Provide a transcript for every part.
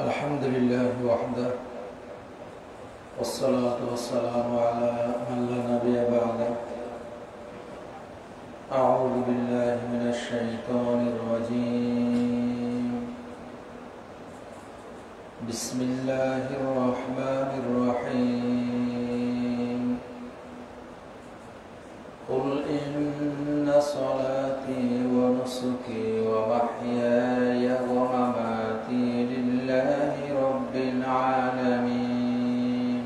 الحمد لله وحده والصلاة والسلام على من لا نبي بعده. أعوذ بالله من الشيطان الرجيم. بسم الله الرحمن الرحيم. قل إن صلاتي ونسكي ومحياي ومماتي لله رب العالمين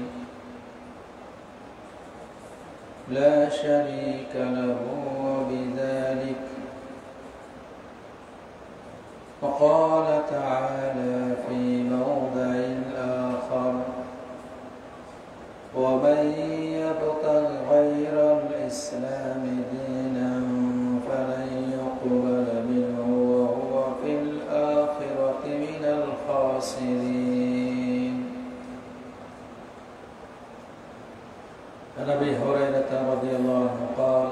لا شريك له وبذلك وقال تعالى في موضع آخر ومن يبتغ غير الإسلام دينا فلن يقبل منه وهو في الآخرة من الخاسرين. عن أبي هريرة رضي الله عنه قال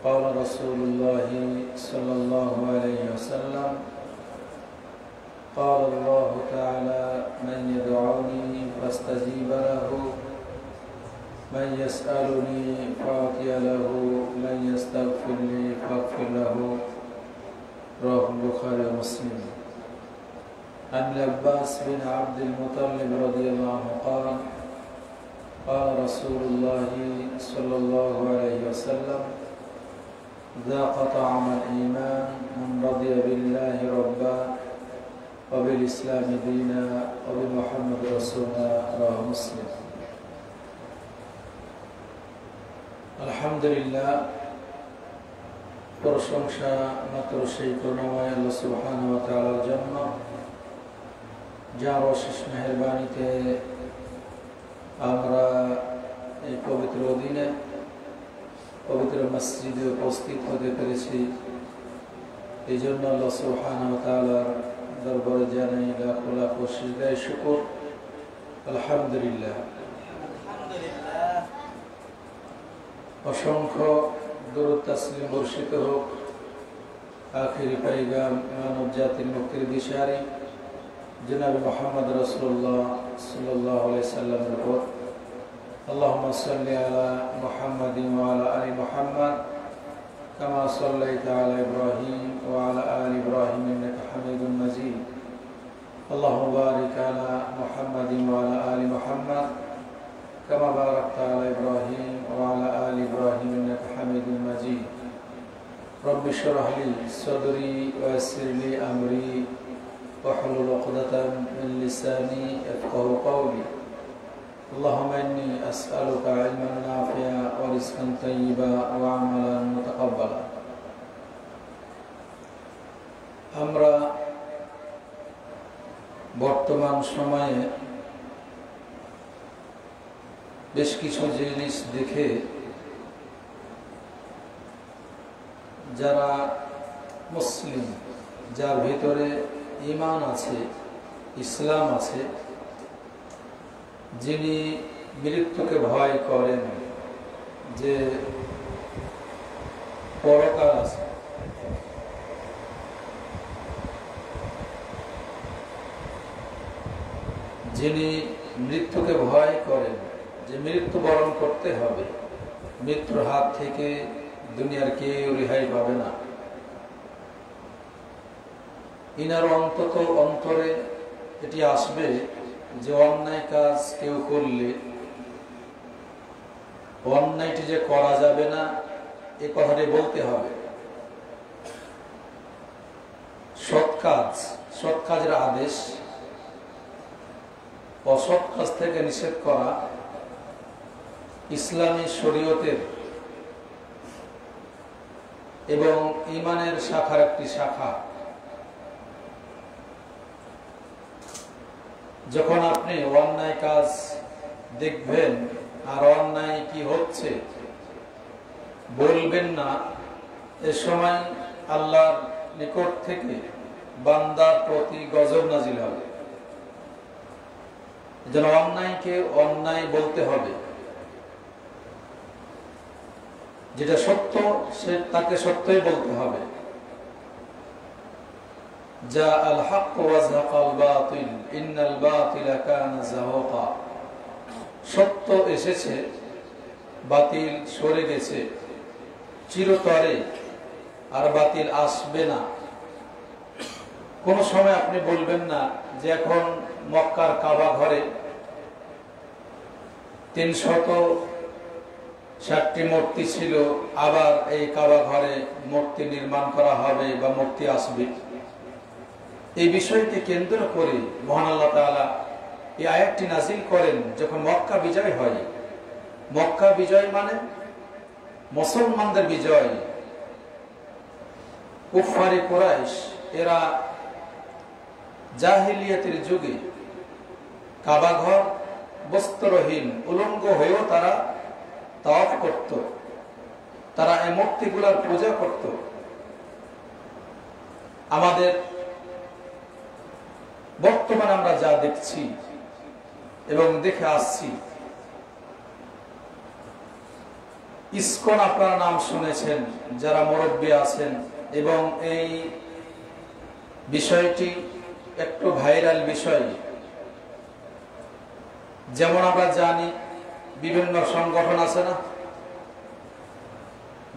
قال رسول الله صلى الله عليه وسلم قال الله تعالى من يدعوني فاستجيب له من يسألني فأعطي له من يستغفر لي فاغفر له. رواه البخاري ومسلم. عن العباس بن عبد المطلب رضي الله عنه قال قال رسول الله صلى الله عليه وسلم ذاق طعم الإيمان من رضي بالله ربا وبالإسلام دينا وبمحمد رسولا. رواه مسلم. আলহামদুলিল্লাহ, প্রশংসা মাত্র সেই করুণাময় আল্লাহ সুবহানাহু ওয়া তাআলার জন্য, যার অশেষ মেহেরবানিতে আমরা এই পবিত্র দিনে পবিত্র মসজিদে উপস্থিত হতে পেরেছি। এই জন্য আল্লাহ সুবহানাহু ওয়া তাআলার দরবারে জানাই লাখো লাখো সিজদায়ে শুকর। আলহামদুলিল্লাহ, অসংখ্য দরুদ তাসলিম বর্ষিত হোক আখিরি পয়গাম মানব জাতির মুক্তির দিশারি জনাব মুহাম্মদ রাসূলুল্লাহ সাল্লাল্লাহু আলাইহি সাল্লামের উপর। আল্লাহুম্মা সাল্লি আলা মুহাম্মাদিন ওয়া আলা আলি মুহাম্মাদ কামা সাল্লাইতা আলা ইব্রাহিম ওয়া আলা আলি ইব্রাহিম ইন্নাকা হামিদুম মাজিদ। আল্লাহুম্মা বারিক আলা মুহাম্মাদিন ওয়া আলা আলি মুহাম্মাদ كما باركت على إبراهيم وعلى آل إبراهيم إنك حميد مجيد. رب اشرح لي صدري ويسر لي أمري واحلل عقدة من لساني يفقهوا قولي. اللهم إني أسألك علما نافعا ورزقا طيبا وعملا متقبلا. আমরা বর্তমান সময়ে বেশ কিছু জিনিস দেখে যারা মুসলিম, যার ভিতরে ঈমান আছে, ইসলাম আছে, যিনি মৃত্যুকে ভয় করেন, যে পরকাল আছে, যিনি মৃত্যুকে ভয় করেন, যে মৃত্যুবরণ করতে হবে, মৃত্যুর হাত থেকে দুনিয়ার কেউ রেহাই পাবে না, ইনার অন্তত অন্তরে এটি আসবে যে অন্যায় কাজ কেউ করলে অন্যায়টি যে করা যাবে না, এ কথাটি বলতে হবে। সৎ কাজের আদেশ, অসৎ কাজ থেকে নিষেধ করা ইসলামী শরীয়তের এবং ঈমানের শাখার একটি শাখা। যখন আপনি অন্যায় কাজ দেখবেন আর অন্যায় কি হচ্ছে বলবেন না, এ সময় আল্লাহর নিকট থেকে বান্দার প্রতি গজব নাজিল হবে। যেন অন্যায়কে অন্যায় বলতে হবে, যেটা সত্য সে তাকে সত্যই বলতে হবে। জাআল হক ওয়া যাকাল বাতিল ইন্নাল বাতিলা কানা যাহুকা। সত্য এসেছে, বাতিল সরে গেছে চিরতরে, আর বাতিল আসবে না। কোন সময় আপনি বলবেন না যে এখন মক্কার কাবা ঘরে 360টি মূর্তি ছিল, আবার এই কাবা ঘরে মূর্তি নির্মাণ করা হবে বা মূর্তি আসবে। এই বিষয়কে কেন্দ্র করে মহান আল্লাহ তাআলা এই আয়াতটি নাযিল করেন যখন মক্কা বিজয় হয়। মক্কা বিজয় মানে মুসলমানদের বিজয়। কুফারে কুরাইশ এরা জাহিলিয়াতের যুগে কাবা ঘর বস্ত্রহীন উলঙ্গ হয়েও তারা তাওয়াফ করত, তারা এই মূর্তিগুলোর পূজা করত। আমাদের বর্তমানে আমরা যা দেখছি এবং দেখে আসছি, ইসকন আপনারা নাম শুনেছেন যারা মুরব্বী আছেন, এবং এই বিষয়টি একটু ভাইরাল বিষয়। যেমন আমরা জানি বিভিন্ন সংগঠন আছে না,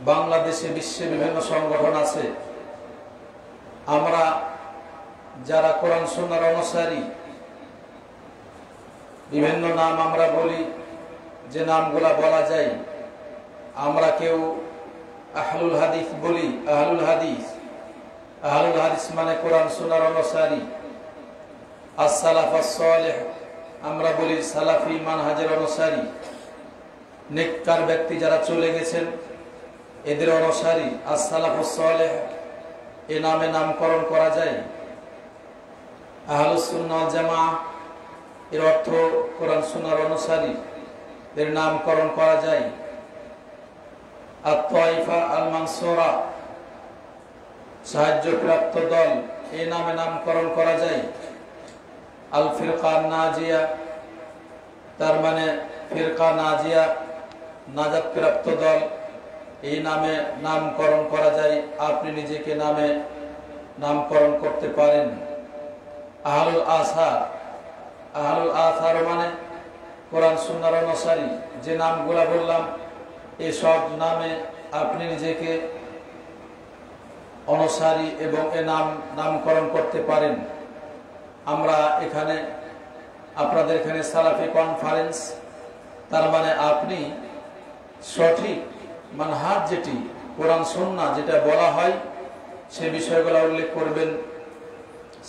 বাংলাদেশে বিশ্বে বিভিন্ন সংগঠন আছে। আমরা যারা কোরআন সুন্নাহর অনুসারী বিভিন্ন নাম আমরা বলি, যে নামগুলা বলা যায়। আমরা কেউ আহলুল হাদিস বলি, আহলুল হাদিস। আহলুল হাদিস মানে কোরআন সুন্নাহর অনুসারী। as-সালাফ as-সালেহ আমরা বলি সালাফি মানহাজের অনুসারী। নেককার ব্যক্তি যারা চলে গেছেন এদের অনুসারী as-সালাফ as-সালেহ এ নামে নামকরণ করা যায়। আহলুস সুন্নাহ ওয়াল জামাআহ এর অর্থ কোরআন সুন্নাহর অনুসারী, এর নামকরণ করা যায়। আত-তাইফা আল-মানসুরা সাহায্যপ্রাপ্ত দল, এই নামে নামকরণ করা যায়। আল-ফিরকা নাজিয়া তার মানে ফিরকা নাজিয়া নাজাতপ্রাপ্ত দল, এই নামে নামকরণ করা যায়। আপনি নিজেকে নামে নামকরণ করতে পারেন। আহলুল আসার, আহলুল আসার মানে কোরআন সুন্নাহর অনুসারী। যে নামগুলা বললাম এসব নামে আপনি নিজেকে অনুসারী এবং এ নামকরণ করতে পারেন। আমরা এখানে আপনাদের এখানে সালাফি কনফারেন্স, তার মানে আপনি সঠিক মানহাজ যেটি কোরআন সুন্নাহ যেটা বলা হয় সে বিষয়গুলো উল্লেখ করবেন।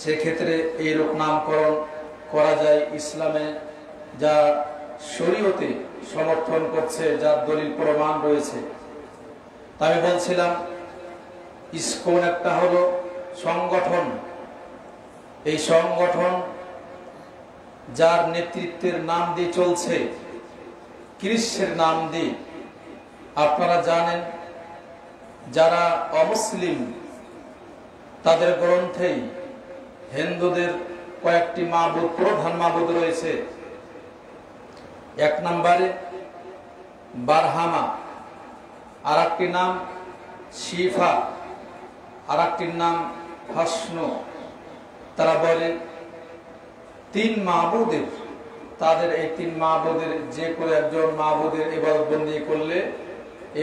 সেক্ষেত্রে এইরূপ নামকরণ করা যায়। ইসলামে যা শরীয়তে সমর্থন করছে, যার দলিল প্রমাণ রয়েছে। আমি বলছিলাম ইসকন একটা হলো সংগঠন। এই সংগঠন যার নেতৃত্বের নাম দিয়ে চলছে, খ্রিস্টের নাম দিয়ে। আপনারা জানেন যারা অমুসলিম তাদের গ্রন্থেই হিন্দুদের কয়েকটি মাবুদ, প্রধান মাবুদ রয়েছে। এক নম্বরে বারহামা, আর একটি নাম শিফা, আর একটির নাম হাসনু। তারা বলে তিন মাবুদের, তাদের এই তিন মাবুদের যে কোনো একজন মাবুদের ইবাদত বন্দি করলে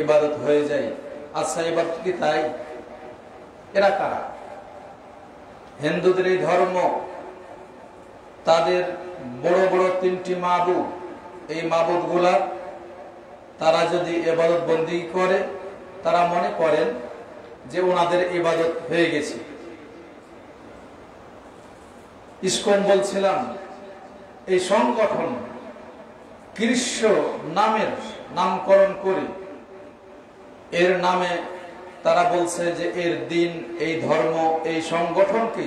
ইবাদত হয়ে যায়। আচ্ছা, ইবাদত কি তাই? এরা কারা? হিন্দুদের এই ধর্ম, তাদের বড় বড় তিনটি মাবুদ। এই মাবুদ গুলার তারা যদি ইবাদত বন্দি করে, তারা মনে করেন যে ওনাদের ইবাদত হয়ে গেছে। ইসকন বলছিলাম এই সংগঠন খ্রিস্ট নামের নামকরণ করে এর নামে তারা বলছে যে এর দিন, এই ধর্ম, এই সংগঠনকে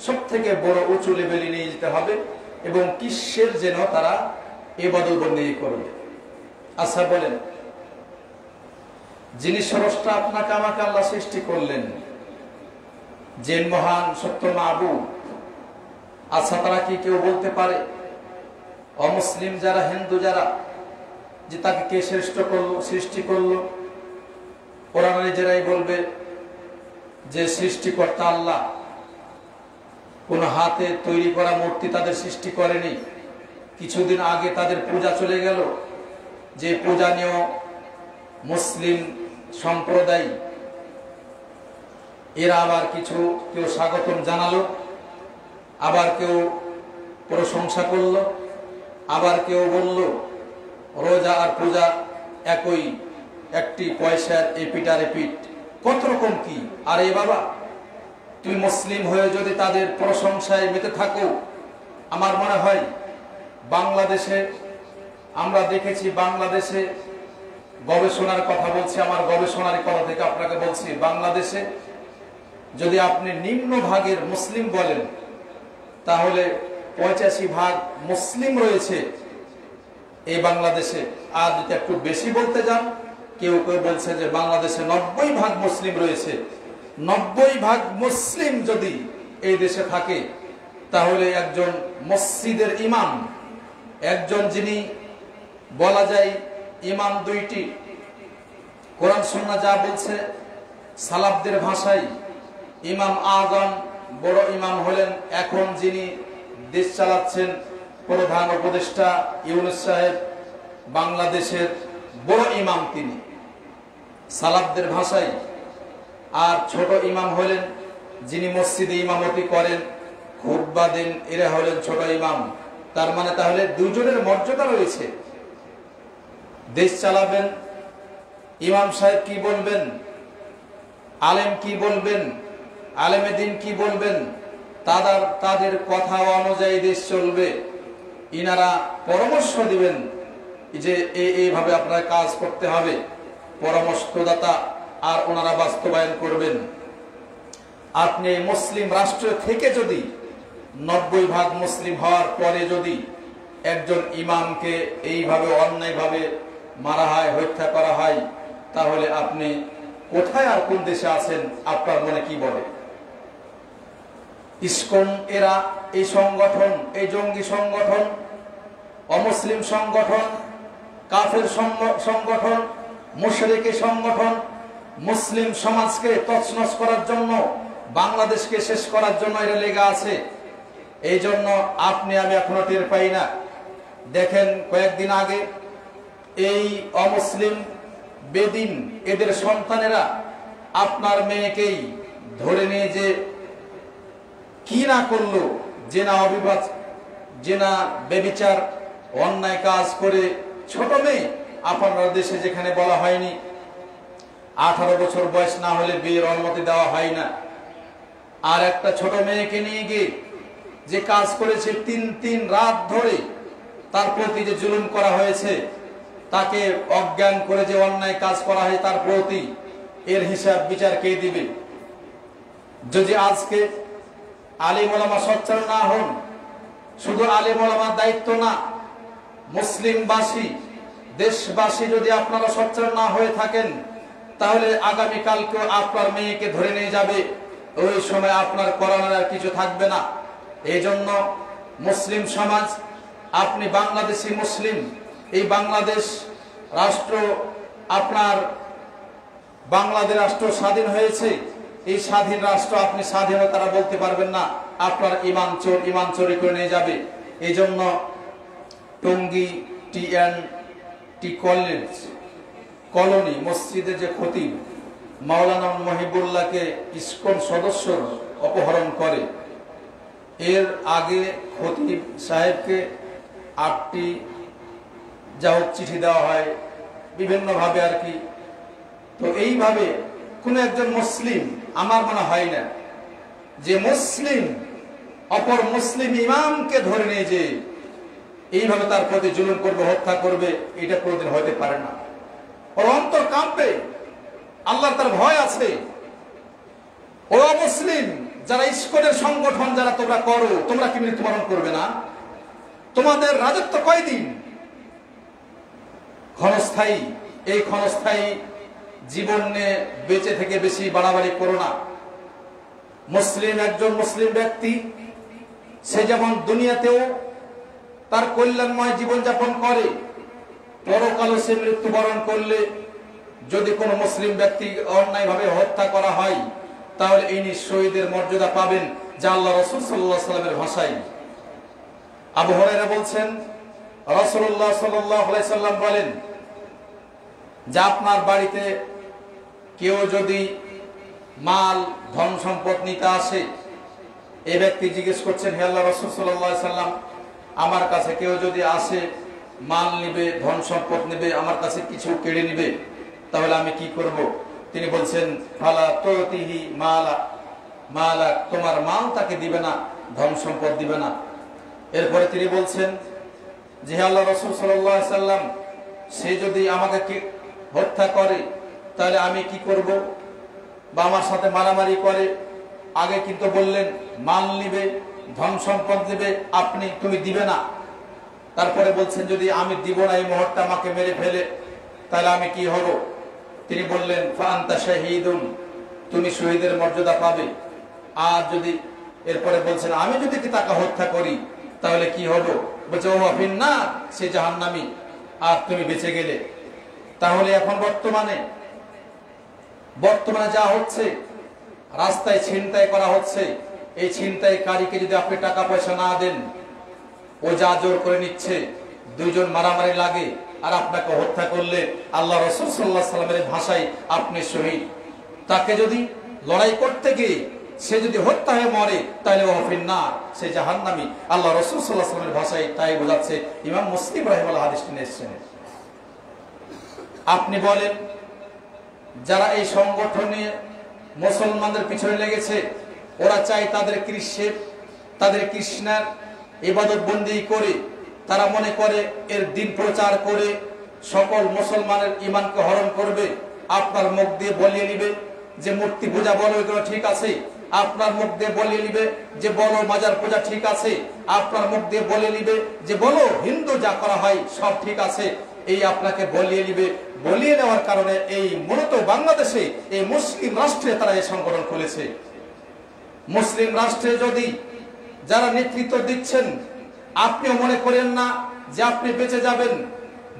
সব থেকে বড় উঁচু লেভেলে নিয়ে যেতে হবে এবং কিসের যেন তারা ইবাদত বন্দি করবে। আচ্ছা বলেন, যিনি স্রষ্টা আপনাকে আমাকে আল্লাহ সৃষ্টি করলেন, যে মহান সত্য মাবুদ, আচ্ছা তারা কি কেউ বলতে পারে অমুসলিম যারা, হিন্দু যারা, যে তাকে কে শ্রেষ্ঠ করলো, সৃষ্টি করলো? ওরা নিজেরাই বলবে যে সৃষ্টিকর্তা আল্লাহ। কোনো হাতে তৈরি করা মূর্তি তাদের সৃষ্টি করেনি। কিছুদিন আগে তাদের পূজা চলে গেল, যে পূজা নিয়েও মুসলিম সম্প্রদায় এরা আবার কিছু কেউ স্বাগতম জানালো, আবার কেউ প্রশংসা করলো, আবার কেউ বলল রোজা আর পূজা একই, একটি পয়সার এপিট আর এপিট, কত রকম কি। আর এই বাবা, তুমি মুসলিম হয়ে যদি তাদের প্রশংসায় মেতে থাকো, আমার মনে হয় বাংলাদেশে আমরা দেখেছি, বাংলাদেশে গবেষণার কথা বলছি, আমার গবেষণার কথা থেকে আপনাকে বলছি, বাংলাদেশে যদি আপনি নিম্ন ভাগের মুসলিম বলেন তাহলে 85% মুসলিম রয়েছে এই বাংলাদেশে। আর যদি একটু বেশি বলতে যান, কেউ কেউ বলছে যে বাংলাদেশে 90% মুসলিম রয়েছে। 90% মুসলিম যদি এই দেশে থাকে তাহলে একজন মসজিদের ইমাম, একজন যিনি বলা যায় ইমাম দুইটি, কোরআন সুন্নাহ যা বলছে সালাফদের ভাষায় ইমাম আযম, বড় ইমাম হলেন এখন যিনি দেশ চালাচ্ছেন প্রধান উপদেষ্টা ইউনূস সাহেব, বাংলাদেশের বড় ইমাম তিনি সালাফদের ভাষায়। আর ছোট ইমাম হলেন যিনি মসজিদে ইমামতি করেন, খুতবা দেন, এরা হলেন ছোট ইমাম। তার মানে তাহলে দুজনের মর্যাদা রয়েছে। দেশ চালাবেন, ইমাম সাহেব কি বলবেন, আলেম কি বলবেন, আলেমে দিন কি বলবেন, তাদের কথা অনুযায়ী দেশ চলবে। ইনারা পরামর্শ দিবেন যে এইভাবে আপনার কাজ করতে হবে, পরামর্শদাতা, আর ওনারা বাস্তবায়ন করবেন। আপনি মুসলিম রাষ্ট্র থেকে যদি 90% মুসলিম হওয়ার পরে যদি একজন ইমামকে এইভাবে অন্যায়ভাবে মারা হয়, হত্যা করা হয়, তাহলে আপনি কোথায় আর কোন দেশে আছেন আপনার মনে কি বলে? ইসকন এরা, এই সংগঠন, এই জঙ্গি সংগঠন, অমুসলিম সংগঠন, কাফের সংগঠন, মুশরিকি সংগঠন, মুসলিম সমাজকে তছনছ করার জন্য, বাংলাদেশকে শেষ করার জন্য এরা লেগে আছে। এই জন্য আপনি আমি এখনো টের পাই না। দেখেন কয়েকদিন আগে এই অমুসলিম বেদিন এদের সন্তানেরা আপনার মেয়েকেই ধরে নিয়ে যে কি না করলো, জেনা অবিবাদ, জেনা বেবিচার, অন্যায় কাজ করে ছোট মেয়ে, আপনার দেশে যেখানে বলা হয়নি 18 বছর বয়স না হলে বিয়ের অনুমতি দেওয়া হয় না। আর একটা ছোট মেয়েকে নিয়ে গিয়ে যে কাজ করেছে, 3 রাত ধরে তার প্রতি যে জুলুম করা হয়েছে, তাকে অজ্ঞান করে যে অন্যায় কাজ করা হয় তার প্রতি, এর হিসাব বিচার কে দিবে? যদি আজকে আলেম ওলামা সোচ্চার না হন, শুধু আলেম ওলামার দায়িত্ব না, মুসলিমবাসী, দেশবাসী যদি আপনারা সোচ্চার না হয়ে থাকেন, তাহলে আগামীকালকেও আপনার মেয়েকে ধরে নিয়ে যাবে, ওই সময় আপনার করানোর আর কিছু থাকবে না। এই জন্য মুসলিম সমাজ, আপনি বাংলাদেশি মুসলিম, এই বাংলাদেশ রাষ্ট্র, আপনার বাংলাদেশ রাষ্ট্র স্বাধীন হয়েছে, এই স্বাধীন রাষ্ট্র আপনি স্বাধীনতারা বলতে পারবেন না, আপনার ইমান চোর, ইমান চোরি করে নিয়ে যাবে। এই জন্য টঙ্গী টি কলোনি মসজিদে যে খতিব মাওলানা মহিবুল্লাহকে ইসকন সদস্য অপহরণ করে, এর আগে খতিব সাহেবকে 8টি চিঠি দেওয়া হয় বিভিন্নভাবে আর কি। তো এইভাবে কোন একজন মুসলিম, আমার মনে হয় না যে মুসলিম অপর মুসলিম ইমামকে ধরে নিয়ে যে এইভাবে তার প্রতি জুলুম করবে, হত্যা করবে, এটা কোনোদিন হতে পারে না। ওর অন্তর কাঁপবে, আল্লাহর তার ভয় আছে। ও মুসলিম যারা ইসকনের সংগঠন যারা তোমরা করো, তোমরা কি মৃত্যুবরণ করবে না? তোমাদের রাজত্ব কয়দিন? ক্ষণস্থায়ী। এই ক্ষণস্থায়ী জীবন নিয়ে বেঁচে থেকে বেশি বাড়াবাড়ি করো না। মুসলিম একজন মুসলিম ব্যক্তি, সে যেমন দুনিয়াতেও তার কল্যাণময় জীবনযাপন করে, পরকালে সে মৃত্যুবরণ করলে যদি কোনো মুসলিম ব্যক্তি অন্যায়ভাবে হত্যা করা হয়, তাহলে ইনি শহীদের মর্যাদা পাবেন। যা আল্লাহ রাসূল সাল্লাল্লাহু আলাইহি সাল্লামের ভাষায়। আবু হুরায়রা বলছেন রাসূলুল্লাহ সাল্লাল্লাহু আলাইহি সাল্লাম বলেন যে আপনার বাড়িতে কেউ যদি মাল ধন সম্পদ নিতে আসে, এই ব্যক্তি জিজ্ঞেস করছেন, হে আল্লাহ রাসূল সাল্লাল্লাহু আলাইহি সাল্লাম, আমার কাছে কেউ যদি আসে মাল নিবে, ধন সম্পদ নিবে, আমার কাছে কিছু কেড়ে নিবে, তাহলে আমি কি করব? তিনি বলছেন ফালা তুতিহি মালা, তোমার মাল তাকে দিবে না, ধন সম্পদ দিবে না। এরপরে তিনি বলছেন যে হে আল্লাহ রাসূল সাল্লাল্লাহু আলাইহি সাল্লাম, সে যদি আমাকে হত্যা করে তাহলে আমি কি করব? বা আমার সাথে মারামারি করে, আগে কিন্তু বললেন মাল নিবে, ধন সম্পদ দিবে, তুমি দিবে না। তারপরে বলছেন যদি আমি দিব না, এই মুহূর্তে আমাকে মেরে ফেলে, তাহলে আমি কি হব? তিনি বললেন ফাআনতা শাহীদুন, তুমি শহীদের মর্যাদা পাবে। আর যদি এরপরে বলছেন আমি যদি কি তাকে হত্যা করি তাহলে কি হব? বলছে ও ফিন্নার, সে জাহান্নামী, আর তুমি বেঁচে গেলে। তাহলে এখন বর্তমানে যা হচ্ছে, রাস্তায় ছিনতাই করা হচ্ছে, এই ছিনতাইকারীকে যদি আপনি টাকা পয়সা না দেন, ও যা জোর করে নিচ্ছে, দুইজন মারামারি লাগে, আর আপনাকে হত্যা করলে আল্লাহ রাসূল সাল্লাল্লাহু আলাইহি সাল্লামের ভাষায় আপনি শহীদ। তাকে যদি লড়াই করতে গিয়ে সে যদি হত্যা হয়ে মরে তাহলে ও ফিন্নার, সে জাহান্নামী। আল্লাহ রাসূল সাল্লাল্লাহু আলাইহি সাল্লামের ভাষায় তাই বোঝাচ্ছে। ইমাম মুসলিম রাহিমাহুল্লাহ হাদিসটি নিয়েছেন। আপনি বলেন যারা এই সংগঠনে মুসলমানদের পিছনে লেগেছে, ওরা চায় তাদের কৃষ্ণের ইবাদত বন্দি করে, তারা মনে করে এর দিন প্রচার করে সকল মুসলমানের ঈমানকে হরণ করবে। আপনার মুখ দিয়ে বলিয়ে নিবে যে মূর্তি পূজা বলো এগুলো ঠিক আছে, আপনার মুখ দিয়ে বলিয়ে নিবে যে বলো মাজার পূজা ঠিক আছে, আপনার মুখ দিয়ে বলিয়ে নিবে যে বলো হিন্দু যা করা হয় সব ঠিক আছে। এই আপনাকে বলিয়ে নিবে। বলিয়ে নেওয়ার কারণে এই মূলত বাংলাদেশে এই মুসলিম রাষ্ট্রে তারা এই সংগঠন খুলেছে। মুসলিম রাষ্ট্রে যদি যারা নেতৃত্ব দিচ্ছেন, আপনিও মনে করেন না যে আপনি বেঁচে যাবেন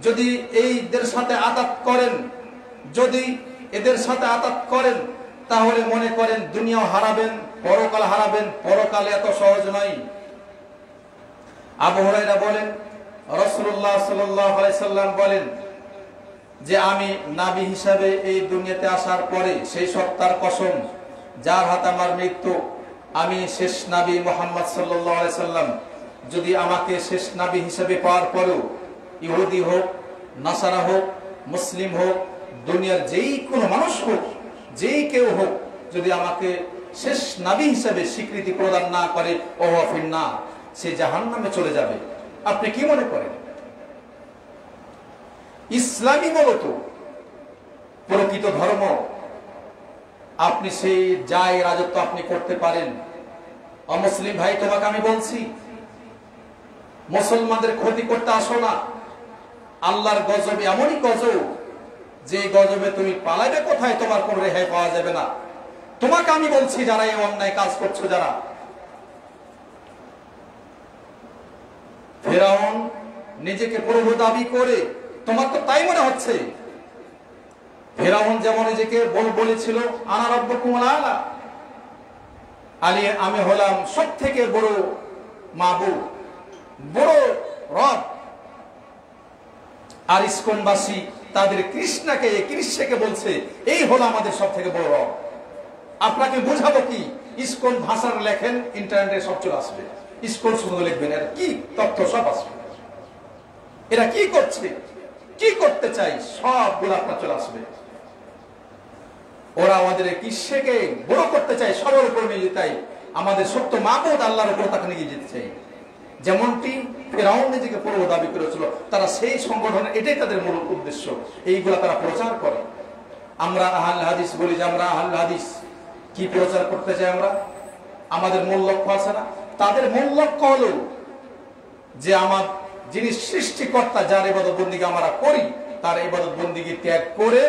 যদি এদের সাথে আতাত করেন, তাহলে মনে করেন দুনিয়াও হারাবেন, পরকাল হারাবেন। পরকাল এত সহজ নয়। আবু হুরায়রা বলেন রাসূলুল্লাহ সাল্লাল্লাহু আলাইহি সাল্লাম বলেন যে আমি নবী হিসাবে এই দুনিয়াতে আসার পরে সেই সত্তার কসম যার হাতে আমার মৃত্যু, আমি শেষ নবী মুহাম্মদ সাল্লাল্লাহু আলাইহি সাল্লাম যদি আমাকে শেষ নবী হিসেবে পাওয়ার পরেও ইহুদি হোক, নাসারা হোক, মুসলিম হোক, দুনিয়ার যেই কোনো মানুষ হোক, যেই কেউ হোক, যদি আমাকে শেষ নবী হিসেবে স্বীকৃতি প্রদান না করে, ও ফিন্নার, সে জাহান্নামে চলে যাবে। আপনি কি মনে করেন? ইসলামী মূলত প্রকৃত ধর্ম, আপনি সেই যায় রাজত্ব আপনি করতে পারেন। অমুসলিম ভাই, তোমাকে আমি বলছি মুসলমানদের ক্ষতি করতে আসো না। আল্লাহর গজব এমনই গজব যে গজবে তুমি পালাবে কোথায়, তোমার কোন রেহাই পাওয়া যাবে না। তোমাকে আমি বলছি যারা এই অন্যায় কাজ করছো, যারা ফেরাউন নিজেকে প্রভু দাবি করে, তোমার তো তাই মনে হচ্ছে। ফেরাউন যেমন নিজেকে বলেছিল আনা রাব্বুকুমুল আ'লা, আমি হলাম সব থেকে বড় মাবুদ, বড় রব। আর ইসকনবাসী তাদের কৃষ্ণকে বলছে এই হলো আমাদের সব থেকে বড় রব। আপনাকে বোঝাবো কি? ইসকন ভাষার লেখেন, ইন্টারনেটে সব চলে আসবে। ইসকন শুধু লিখবেন, এর কি তথ্য সব আসবে। এরা কি করছে, কি করতে চাই, সবগুলো আপনার চলে আসবে। ওরা আমাদের কৃষ্ণকে বড় করতে চায়, সবার উপর নিয়ে যেতে চাই, আমাদের সত্য মাবুদ আল্লাহর উপর তাকে নিয়ে যেতে চাই। যেমনটি ফেরাউন নিজেকে পুরো দাবি করেছিল, তারা সেই সংগঠনের এটাই তাদের মূল উদ্দেশ্য, এইগুলা তারা প্রচার করে। আমরা আহলে হাদিস বলি যে আমরা আহলে হাদিস, কি প্রচার করতে চাই আমরা? আমাদের মূল লক্ষ্য আছে না? তাদের মূল লক্ষ্য হলো যে আমার যিনি সৃষ্টিকর্তা, যার ইবাদত বন্দিগি আমরা করি, তার ইবাদত বন্দিগি ত্যাগ করে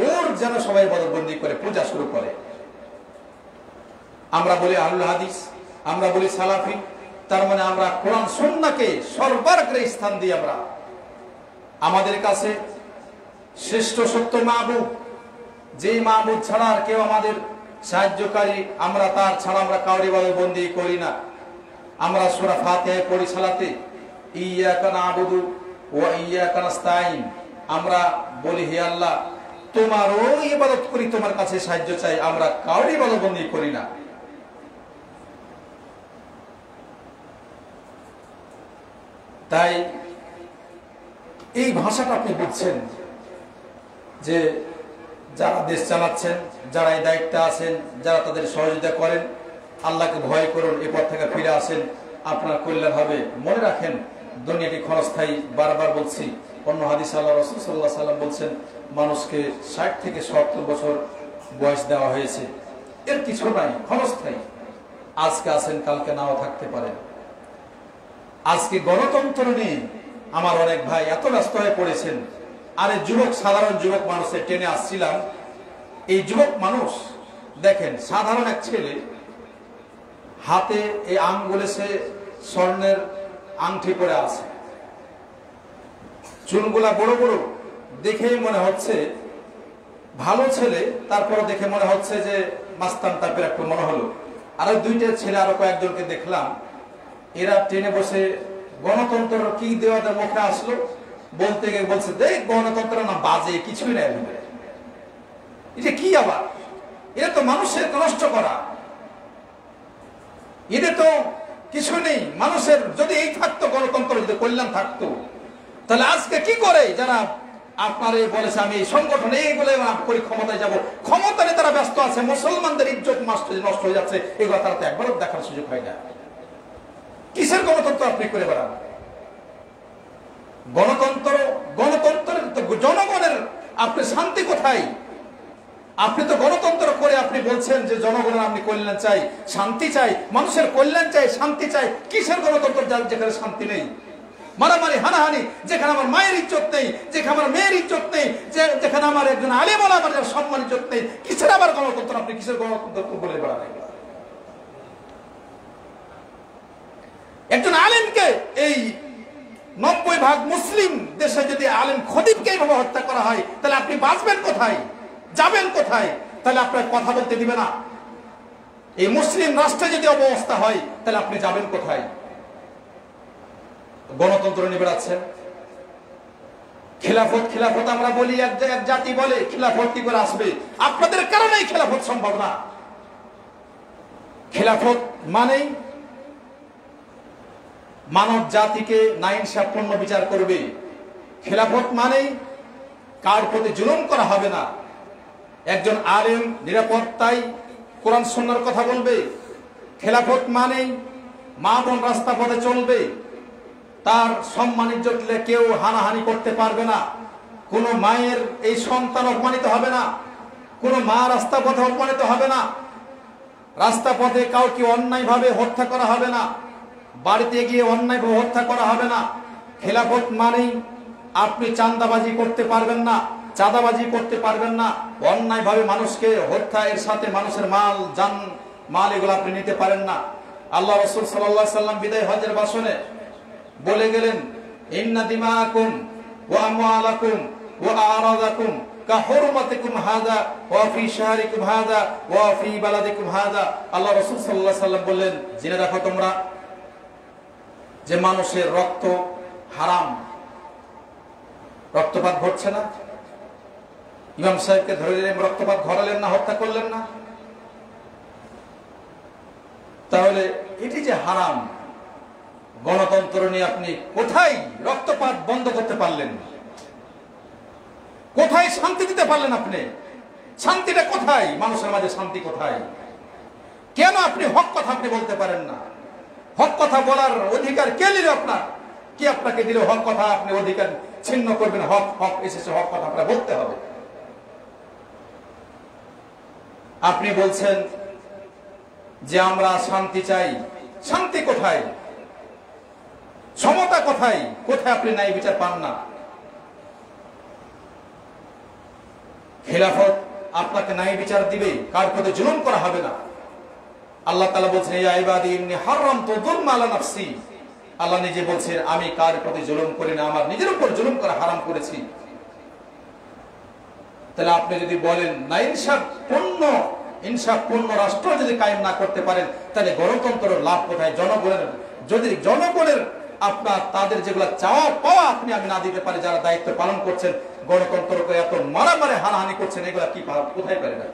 ওর যেন সবাই ইবাদত বন্দি করে পূজা শুরু করে। আমরা বলি আহলে হাদিস, আমরা বলি সালাফি, তার মানে আমরা কোরআন সুন্নাহকে সর্বাগ্রে স্থান দিই। আমরা আমাদের কাছে শ্রেষ্ঠ সত্য মাবুদ, যেই মাবুদ ছাড়া আর কেউ আমাদের সাহায্যকারী আমরা তার ছাড়া আমরা কাউরি বন্দি করি না। আমরা সূরা ফাতিহা পড়ি সালাতে, ইয়্যাকা না'বুদু ওয়া ইয়্যাকা নাস্তাঈন। আমরা বলি হে আল্লাহ তোমারও ইবাদত করি, তোমার কাছে সাহায্য চাই, আমরা কাউরি বন্দি করি না। তাই এই ভাষাটা আপনি বুঝছেন যে যারা দেশ চালাচ্ছেন, যারা এই দায়িত্বে আছেন, যারা তাদের সহযোগিতা করেন, আল্লাহকে ভয় করুন, এরপর থেকে ফিরে আসেন, আপনার কল্যাণ হবে। মনে রাখেন দুনিয়াটি ক্ষণস্থায়ী। বারবার বলছি, অন্য হাদিসে আল্লাহ রাসূল সাল্লাল্লাহু আলাইহি ওয়াসাল্লাম বলছেন মানুষকে 60 থেকে 70 বছর বয়স দেওয়া হয়েছে, এর কিছু নাই, ক্ষণস্থায়ী। আজকে আছেন, কালকে নাও থাকতে পারেন। আজকে গণতন্ত্র নিয়ে আমার অনেক ভাই এত ব্যস্ত হয়ে পড়েছেন। আরে যুবক, সাধারণ যুবক মানুষের টেনে আসছিলাম। এই যুবক মানুষ দেখেন, সাধারণ এক ছেলে হাতে এই আঙ্গুলে সে স্বর্ণের আংটি পরে আছে, চুলগুলা বড় বড়, দেখেই মনে হচ্ছে ভালো ছেলে, তারপরে দেখে মনে হচ্ছে যে মাস্তান টাইপের একটু মনে হলো। আর ওই দুইটা ছেলে আরো কয়েকজনকে দেখলাম, এরা ট্রেনে বসে গণতন্ত্র কি দেওয়াদের মুখে আসলো, বলতে গিয়ে বলছে দেখ গণতন্ত্র না বাজে, কিছুই নাই। এটা কি আবার? এটা তো মানুষের নষ্ট করা, এদের তো কিছু নেই। মানুষের যদি এই থাকতো, গণতন্ত্র যদি কল্যাণ থাকতো, তাহলে আজকে কি করে যারা আপনার বলেছে আমি এই সংগঠন এইগুলো করি, ক্ষমতায় যাব, ক্ষমতা নিয়ে তারা ব্যস্ত আছে, মুসলমানদের ইজ্জত নষ্ট হয়ে যাচ্ছে, এগুলো তারা তো একবারও দেখার সুযোগ হয় না। কিসের গণতন্ত্র আপনি করে বেড়ান? গণতন্ত্রের জনগণের আপনি শান্তি কোথায়? আপনি তো গণতন্ত্র করে আপনি বলছেন যে জনগণের আপনি কল্যাণ চাই, শান্তি চাই, মানুষের কল্যাণ চাই, শান্তি চাই। কিসের গণতন্ত্র যেখানে শান্তি নেই? মারামারি, হানাহানি, যেখানে আমার মায়ের ইজ্জত নেই, যেখানে আমার মেয়ের ইজ্জত নেই, যেখানে আমার একজন আলেম ওলামার সম্মান ইজ্জত নেই, কিসের আবার গণতন্ত্র? আপনি কিসের গণতন্ত্র বলে বেড়ান? একজন আলেমকে এই 90% মুসলিম দেশে যদি আলেম খতিবকে এইভাবে হত্যা করা হয়, তাহলে আপনি বাঁচবেন কোথায়? যাবেন কোথায়? তাহলে আপনার কথা বলতে দিবে না। এই মুসলিম রাষ্ট্রে যদি অবস্থা হয়, তাহলে আপনি যাবেন কোথায়? গণতন্ত্র নিয়ে বেড়াচ্ছেন। খিলাফত খিলাফত আমরা বলি, এক জাতি বলে খিলাফত কি করে আসবে? আপনাদের কারণেই খিলাফত সম্ভব না। খিলাফত মানেই মানব জাতিকে নাইনসাফপূর্ণ বিচার করবে। খেলাফত মানেই কার প্রতি জুলুম করা হবে না। একজন আলেম নিরাপত্তায় কোরআন সুন্নাহর কথা বলবে। খেলাফত মানেই মা বোন রাস্তা পথে চলবে, তার সম্মান ইজ্জত কেউ হানাহানি করতে পারবে না। কোনো মায়ের এই সন্তান অপমানিত হবে না, কোনো মা রাস্তা পথে অপমানিত হবে না, রাস্তা পথে কাউকে অন্যায়ভাবে হত্যা করা হবে না, বাড়িতে গিয়ে অন্যায়ভাবে হত্যা করা হবে না। খেলাফত মানেই আপনি চাঁদাবাজি করতে পারবেন না, চাঁদাবাজি করতে পারবেন না, অন্যায়ভাবে মানুষকে হত্যা, এর সাথে মানুষের মাল এগুলো আপনি নিতে পারেন না। আল্লাহ রাসূল সাল্লাল্লাহু আলাইহি সাল্লাম বিদায় হজের ভাষণে বলে গেলেন, ইন্না দিমাআকুম ওয়া আমওয়ালাকুম ওয়া আরাদাকুম কাহুরমাতিকুম হাযা ওয়া ফি শাহরিকুম হাযা ওয়া ফি বালাদিকুম হাযা। আল্লাহ রাসূল সাল্লাল্লাহু আলাইহি সাল্লাম বললেন, জেনে রাখো তোমরা যে মানুষের রক্ত হারাম। রক্তপাত ঘটছে না? ইমাম সাহেবকে ধরে রক্তপাত ঘটালেন না, হত্যা করলেন না? তাহলে এটি যে হারাম, গণতন্ত্র নিয়ে আপনি কোথায় রক্তপাত বন্ধ করতে পারলেন? কোথায় শান্তি দিতে পারলেন? আপনি শান্তিটা কোথায়? মানুষের মাঝে শান্তি কোথায়? কেন আপনি হক কথা আপনি বলতে পারেন না? হক কথা বলার অধিকার কে দিল আপনার? কি আপনাকে দিল হক কথা আপনি অধিকার ছিন্ন করবেন? হক হক এসেছে, হক কথা আপনার বলতে হবে। আপনি বলছেন যে আমরা শান্তি চাই, শান্তি কোথায়? সমতা কোথায়? কোথায় আপনি ন্যায় বিচার পান না? খেলাফত আপনাকে ন্যায় বিচার দিবে, কার প্রতি জুলুম করা হবে না। আল্লাহ তাআলা বলছেন, ইয়া ইবাদি ইন্নী হারামতু যুলমা আলা নাফসি। আল্লাহ নিজে বলছেন, আমি কার প্রতি জুলুম করি না, আমার নিজের উপর জুলুম করা হারাম করেছি। তাহলে আপনি যদি বলেন নাইনসাফপূর্ণ ইনসাফপূর্ণ রাষ্ট্র যদি কায়েম না করতে পারেন, তাহলে গণতন্ত্রের লাভ কোথায়? যদি জনগণের আপনার তাদের যেগুলো চাওয়া পাওয়া আপনি আমি না দিতে পারি, যারা দায়িত্ব পালন করছেন, গণতন্ত্রকে এত মারামারি হানাহানি করছেন, এগুলা কি কোথায় পারে না?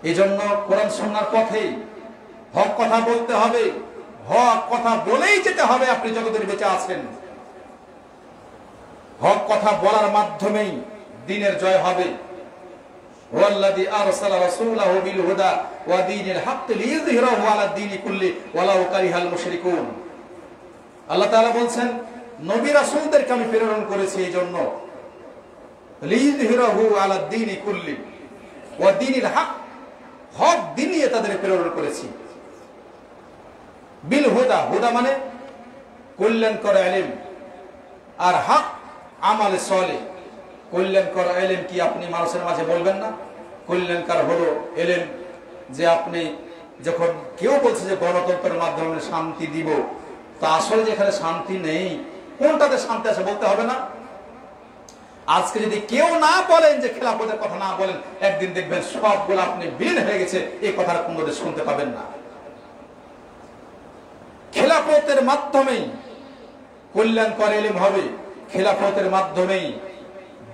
এই জন্য কোরআন সুন্নাহর পথেই হক কথা বলতে হবে, হক কথা বলেই যেতে হবে। আপনি যতদিন বেঁচে আছেন, হক কথা বলার মাধ্যমেই দ্বীনের জয় হবে। ওয়াল্লাযী আরসালা রাসূলাহু বিল হুদা ওয়া দীনিল হক লিইয়ুযহিরাহু আলা দ্বীনি কুল্লি ওয়ালাউ কারিহাল মুশরিকুন। আল্লাহ তাআলা বলছেন, নবী রাসূলদেরকে আমি প্রেরণ করেছি এই জন্য, লিইয়ুযহিরাহু আলা দ্বীনি কুল্লি ওয়া দীনিল হক, হক দ্বীন নিয়ে তাদের প্রেরণ করেছি। বিল হুদা, হুদা মানে কল্যাণকর ইলম, আর হক আমালে সালেহ। কল্যাণকর ইলম কি আপনি মানুষের মাঝে বলবেন না? কল্যাণকর হলো ইলম যে আপনি যখন কেউ বলছে যে গণতন্ত্রের মাধ্যমে শান্তি দিব, তা আসলে যেখানে শান্তি নেই, কোনটাতে শান্তি আছে বলতে হবে না? আজকে যদি কেউ না বলেন যে খেলাফতের কথা না বলেন, একদিন দেখবেন সবগুলো আপনি বিলীন হয়ে গেছে, এই কথার কোনো শুনতে পাবেন না। খেলাফতের মাধ্যমেই কল্যাণকর ইলম হবে, খেলাফতের মাধ্যমেই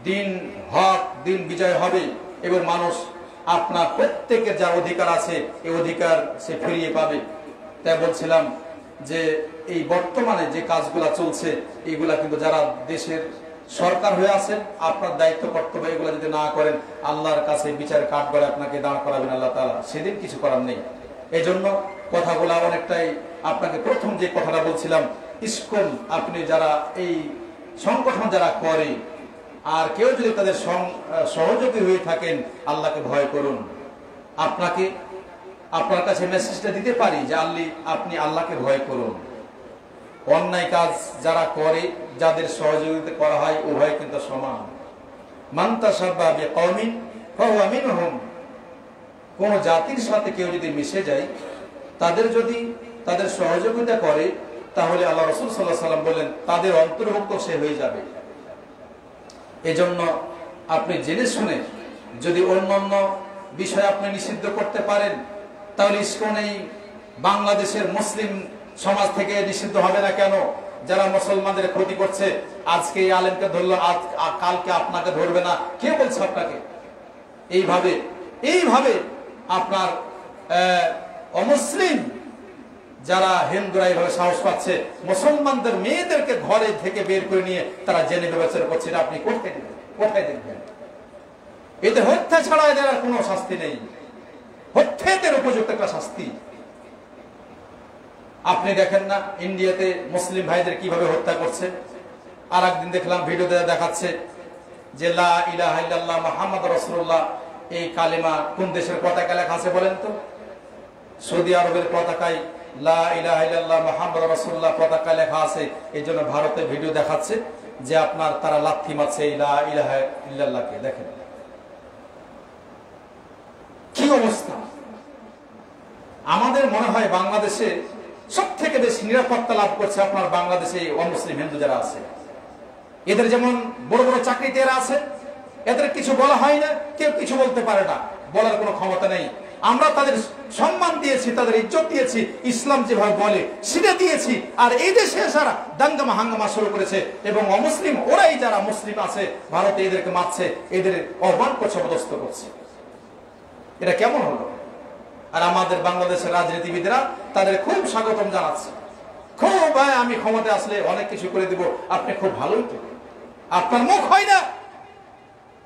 দিন হক, দিন বিজয় হবে, এবং মানুষ আপনার প্রত্যেকের যা অধিকার আছে এই অধিকার সে ফিরিয়ে পাবে। তাই বলছিলাম যে এই বর্তমানে যে কাজগুলা চলছে, এগুলা কিন্তু যারা দেশের সরকার হয়ে আছেন, আপনার দায়িত্ব কর্তব্য এগুলো যদি না করেন, আল্লাহর কাছে বিচার কাঠগড়ায় আপনাকে দাঁড় করাবেন আল্লাহ তাআলা, সেদিন কিছু করার নেই। এই জন্য কথাগুলা অনেকটাই আপনাকে প্রথম যে কথাটা বলছিলাম, ইসকন আপনি যারা এই সংগঠন যারা করে, আর কেউ যদি তাদের সহযোগী হয়ে থাকেন, আল্লাহকে ভয় করুন। আপনার কাছে মেসেজটা দিতে পারি যে আপনি আল্লাহকে ভয় করুন। অন্যায় কাজ যারা করে, যাদের সহযোগিতা করা হয়, উভয় কিন্তু সমান। মান তাশাব্বাহা বিকওমিন ফাহুয়া মিনহুম। কোন জাতির সাথে কেউ যদি মিশে যায়, তাদের সহযোগিতা করে, তাহলে আল্লাহ রাসূল সাল্লাল্লাহু আলাইহি ওয়াসাল্লাম বলেন তাদের অন্তর্ভুক্ত সে হয়ে যাবে। এজন্য আপনি জেনে শুনে যদি অন্যান্য বিষয় আপনি নিষিদ্ধ করতে পারেন, তাহলে ইসকন এই বাংলাদেশের মুসলিম সমাজ থেকে নিষিদ্ধ হবে না কেন? যারা মুসলমানদের ক্ষতি করছে, আজকে এই আলেমকে ধরলো, কালকে আপনাকে ধরবে না, কে বলছে আপনাকে? এইভাবে আপনার অমুসলিম যারা হিন্দুরা এইভাবে সাহস পাচ্ছে, মুসলমানদের মেয়েদেরকে ঘরে থেকে বের করে নিয়ে তারা জেনে ব্যবচার করছে, আপনি কোথায় দেখবেন? এতে হত্যা ছাড়া এদের আর কোনো শাস্তি নেই। হত্যাদের উপযুক্ত একটা শাস্তি। আপনি দেখেন না ইন্ডিয়াতে মুসলিম ভাইদের কিভাবে হত্যা করছে? আর একদিন দেখলাম ভিডিওতে দেখাচ্ছে যে লা ইলাহা ইল্লাল্লাহ মুহাম্মাদুর রাসূলুল্লাহ, এই কালেমা কোন দেশের পতাকা লেখা আছে বলেন তো? সৌদি আরবের পতাকায় লা ইলাহা ইল্লাল্লাহ মুহাম্মাদুর রাসূলুল্লাহ পতাকা লেখা আছে। এই জন্য ভারতে ভিডিও দেখাচ্ছে যে আপনার তারা লাথি মারছে এই লা ইলাহা ইল্লাল্লাহকে। দেখেন কি অবস্থা। আমাদের মনে হয় বাংলাদেশে সব থেকে বেশি নিরাপত্তা লাভ করছে আপনার বাংলাদেশে অমুসলিম হিন্দু যারা আছে। এদের যেমন বড় বড় চাকরিতে এরা আছে, এদের কিছু বলা হয় না, কেউ কিছু বলতে পারে না, বলার কোনো ক্ষমতা নেই। আমরা তাদের সম্মান দিয়েছি, তাদের ইজ্জত দিয়েছি, ইসলাম যেভাবে বলে সেটা দিয়েছি। আর এই দেশে সারা দাঙ্গামা হাঙ্গামা শুরু করেছে, এবং অমুসলিম ওরাই যারা মুসলিম আছে ভারতে এদেরকে মারছে, এদের অপমান করছে, অপদস্থ করছে। এটা কেমন হলো? আর আমাদের বাংলাদেশের রাজনীতিবিদরা তাদের খুব স্বাগতম জানাচ্ছে, খুব ভাই আমি ক্ষমতায় আসলে অনেক কিছু করে দিব, আপনি খুব ভালোই তো। আপনার মুখ হয় না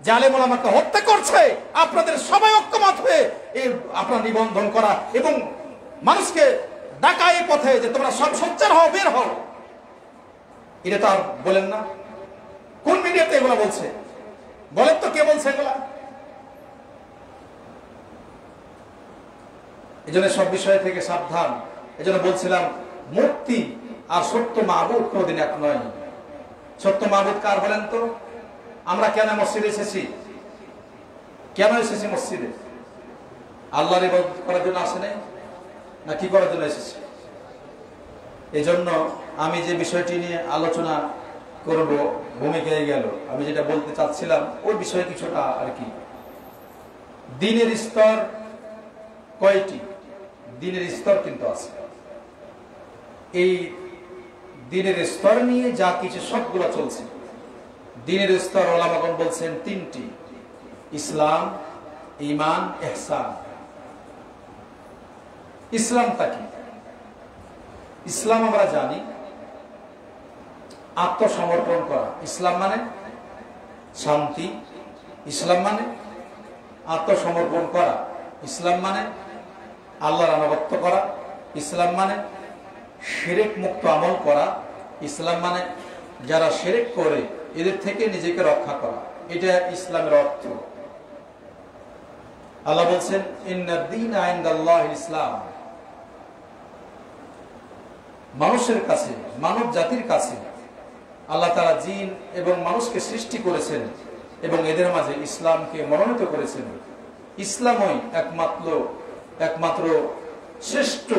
জালেম ওলামাকে হত্যা করছে, আপনাদের সবাই ঐক্যমত হয়ে এই আপনার নিবন্ধন করা এবং মানুষকে ডাকা এই পথে যে তোমরা সব সোচ্চার হও, বের হও। এটা তো আর বলেন না। কোন মিডিয়াতে এগুলো বলছে বলেন তো? কে বলছে এগুলা? এই জন্য সব বিষয় থেকে সাবধান। এই জন্য বলছিলাম মুক্তি আর সত্য মাহবুব কোনদিন এক নয়। সত্য মাহবুব কার বলেন তো? আমরা কেন মসজিদে এসেছি? কেন এসেছি মসজিদে? আল্লাহর ইবাদত করার জন্য আসে নাই না কি করার জন্য এসেছি? এই জন্য আমি যে বিষয়টি নিয়ে আলোচনা করব ভূমিকায় গেল, আমি যেটা বলতে চাচ্ছিলাম ওই বিষয়ে কিছুটা আর কি দিনের স্তর কয়টি? দিনের স্তর কিন্তু আছে। এই দিনের স্তর নিয়ে যা কিছু সবগুলো চলছে। দিনের স্তর ওলামাগণ বলছেন তিনটি: ইসলাম, ঈমান, ইহসান। ইসলামটা কি? ইসলাম আমরা জানি আত্মসমর্পণ করা। ইসলাম মানে শান্তি, ইসলাম মানে আত্মসমর্পণ করা, ইসলাম মানে আল্লাহর আনুগত্য করা, ইসলাম মানে শিরক মুক্ত আমল করা, ইসলাম মানে যারা শিরক করে এদের থেকে নিজেকে রক্ষা করা। এটা ইসলামের অর্থ। আল্লাহ বলছেন ইন্নাদ দীনা ইনদাল্লাহিল ইসলাম। মানুষের কাছে, মানব জাতির কাছে আল্লাহ তাআলা জিন এবং মানুষকে সৃষ্টি করেছেন এবং এদের মাঝে ইসলামকে মনোনীত করেছেন। ইসলামই একমাত্র শ্রেষ্ঠ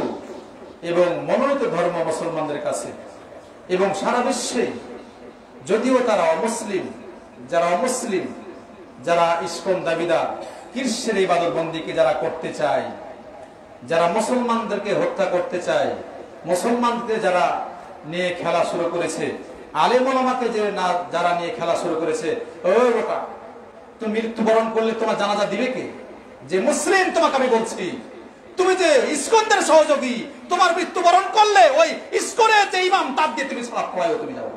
এবং মনোনীত ধর্ম মুসলমানদের কাছে। এবং সারা বিশ্বে যদিও তারা অমুসলিম, যারা ইসকন দাবিদার, কৃষ্ণের ইবাদত বন্দিকে যারা করতে চায়, যারা মুসলমানদেরকে হত্যা করতে চায়, মুসলমানকে যারা নিয়ে খেলা শুরু করেছে, আলেম ওলামাকে যারা নিয়ে খেলা শুরু করেছে, ওই বেটা তুমি মৃত্যুবরণ করলে তোমার জানাজা দিবে কে? যে মুসলিম তোমাকে আমি বলছি, তুমি যে ইসকনের সহযোগী, তোমার মৃত্যুবরণ করলে ওই ইসকনের যে ইমাম তার দিয়ে তুমি সালাত পড়ায়ও তুমি যাও।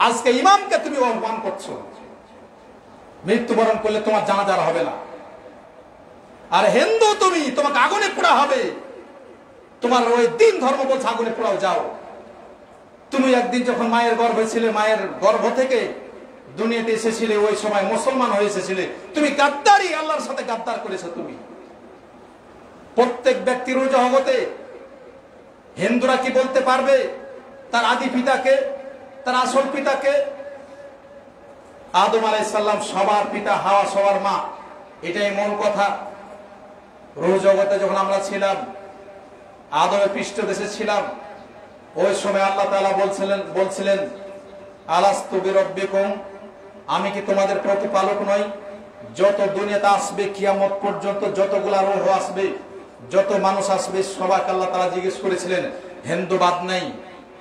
আজকে ইমামকে তুমি অপমান করছো, মৃত্যুবরণ করলে তোমার জানাজা হবে না। আর হিন্দু তুমি, তোমাকে আগুনে পোড়া হবে। তোমার ওই দিন ধর্ম বলছে আগুনে পোড়াও, যাও। তুমি একদিন যখন মায়ের গর্ভে ছিলে, মায়ের গর্ভ থেকে দুনিয়াতে এসেছিলে, ওই সময় মুসলমান হয়ে এসেছিলে, তুমি গাদ্দারি, আল্লাহর সাথে গাদ্দার করেছো তুমি। প্রত্যেক ব্যক্তির জগতে হিন্দুরা কি বলতে পারবে তার আদি পিতাকে, তার আসল পিতাকে? আদম আলাইহিস সালাম সবার পিতা, হাওয়া সবার মা, এটাই মূল কথা। রূহ জগতে যখন আমরা ছিলাম, আদমের পৃষ্ঠদেশে ছিলাম, ওই সময় আল্লাহ তাআলা বলছিলেন আলাস্তু বিরাব্বিকুম, আমি কি তোমাদের প্রতিপালক নই? যত দুনিয়াতে আসবে কিয়ামত পর্যন্ত যতগুলা রূহ আসবে, যত মানুষ আসবে, সবাইকে আল্লাহ তাআলা জিজ্ঞেস করেছিলেন। হিন্দু বাদ নাই।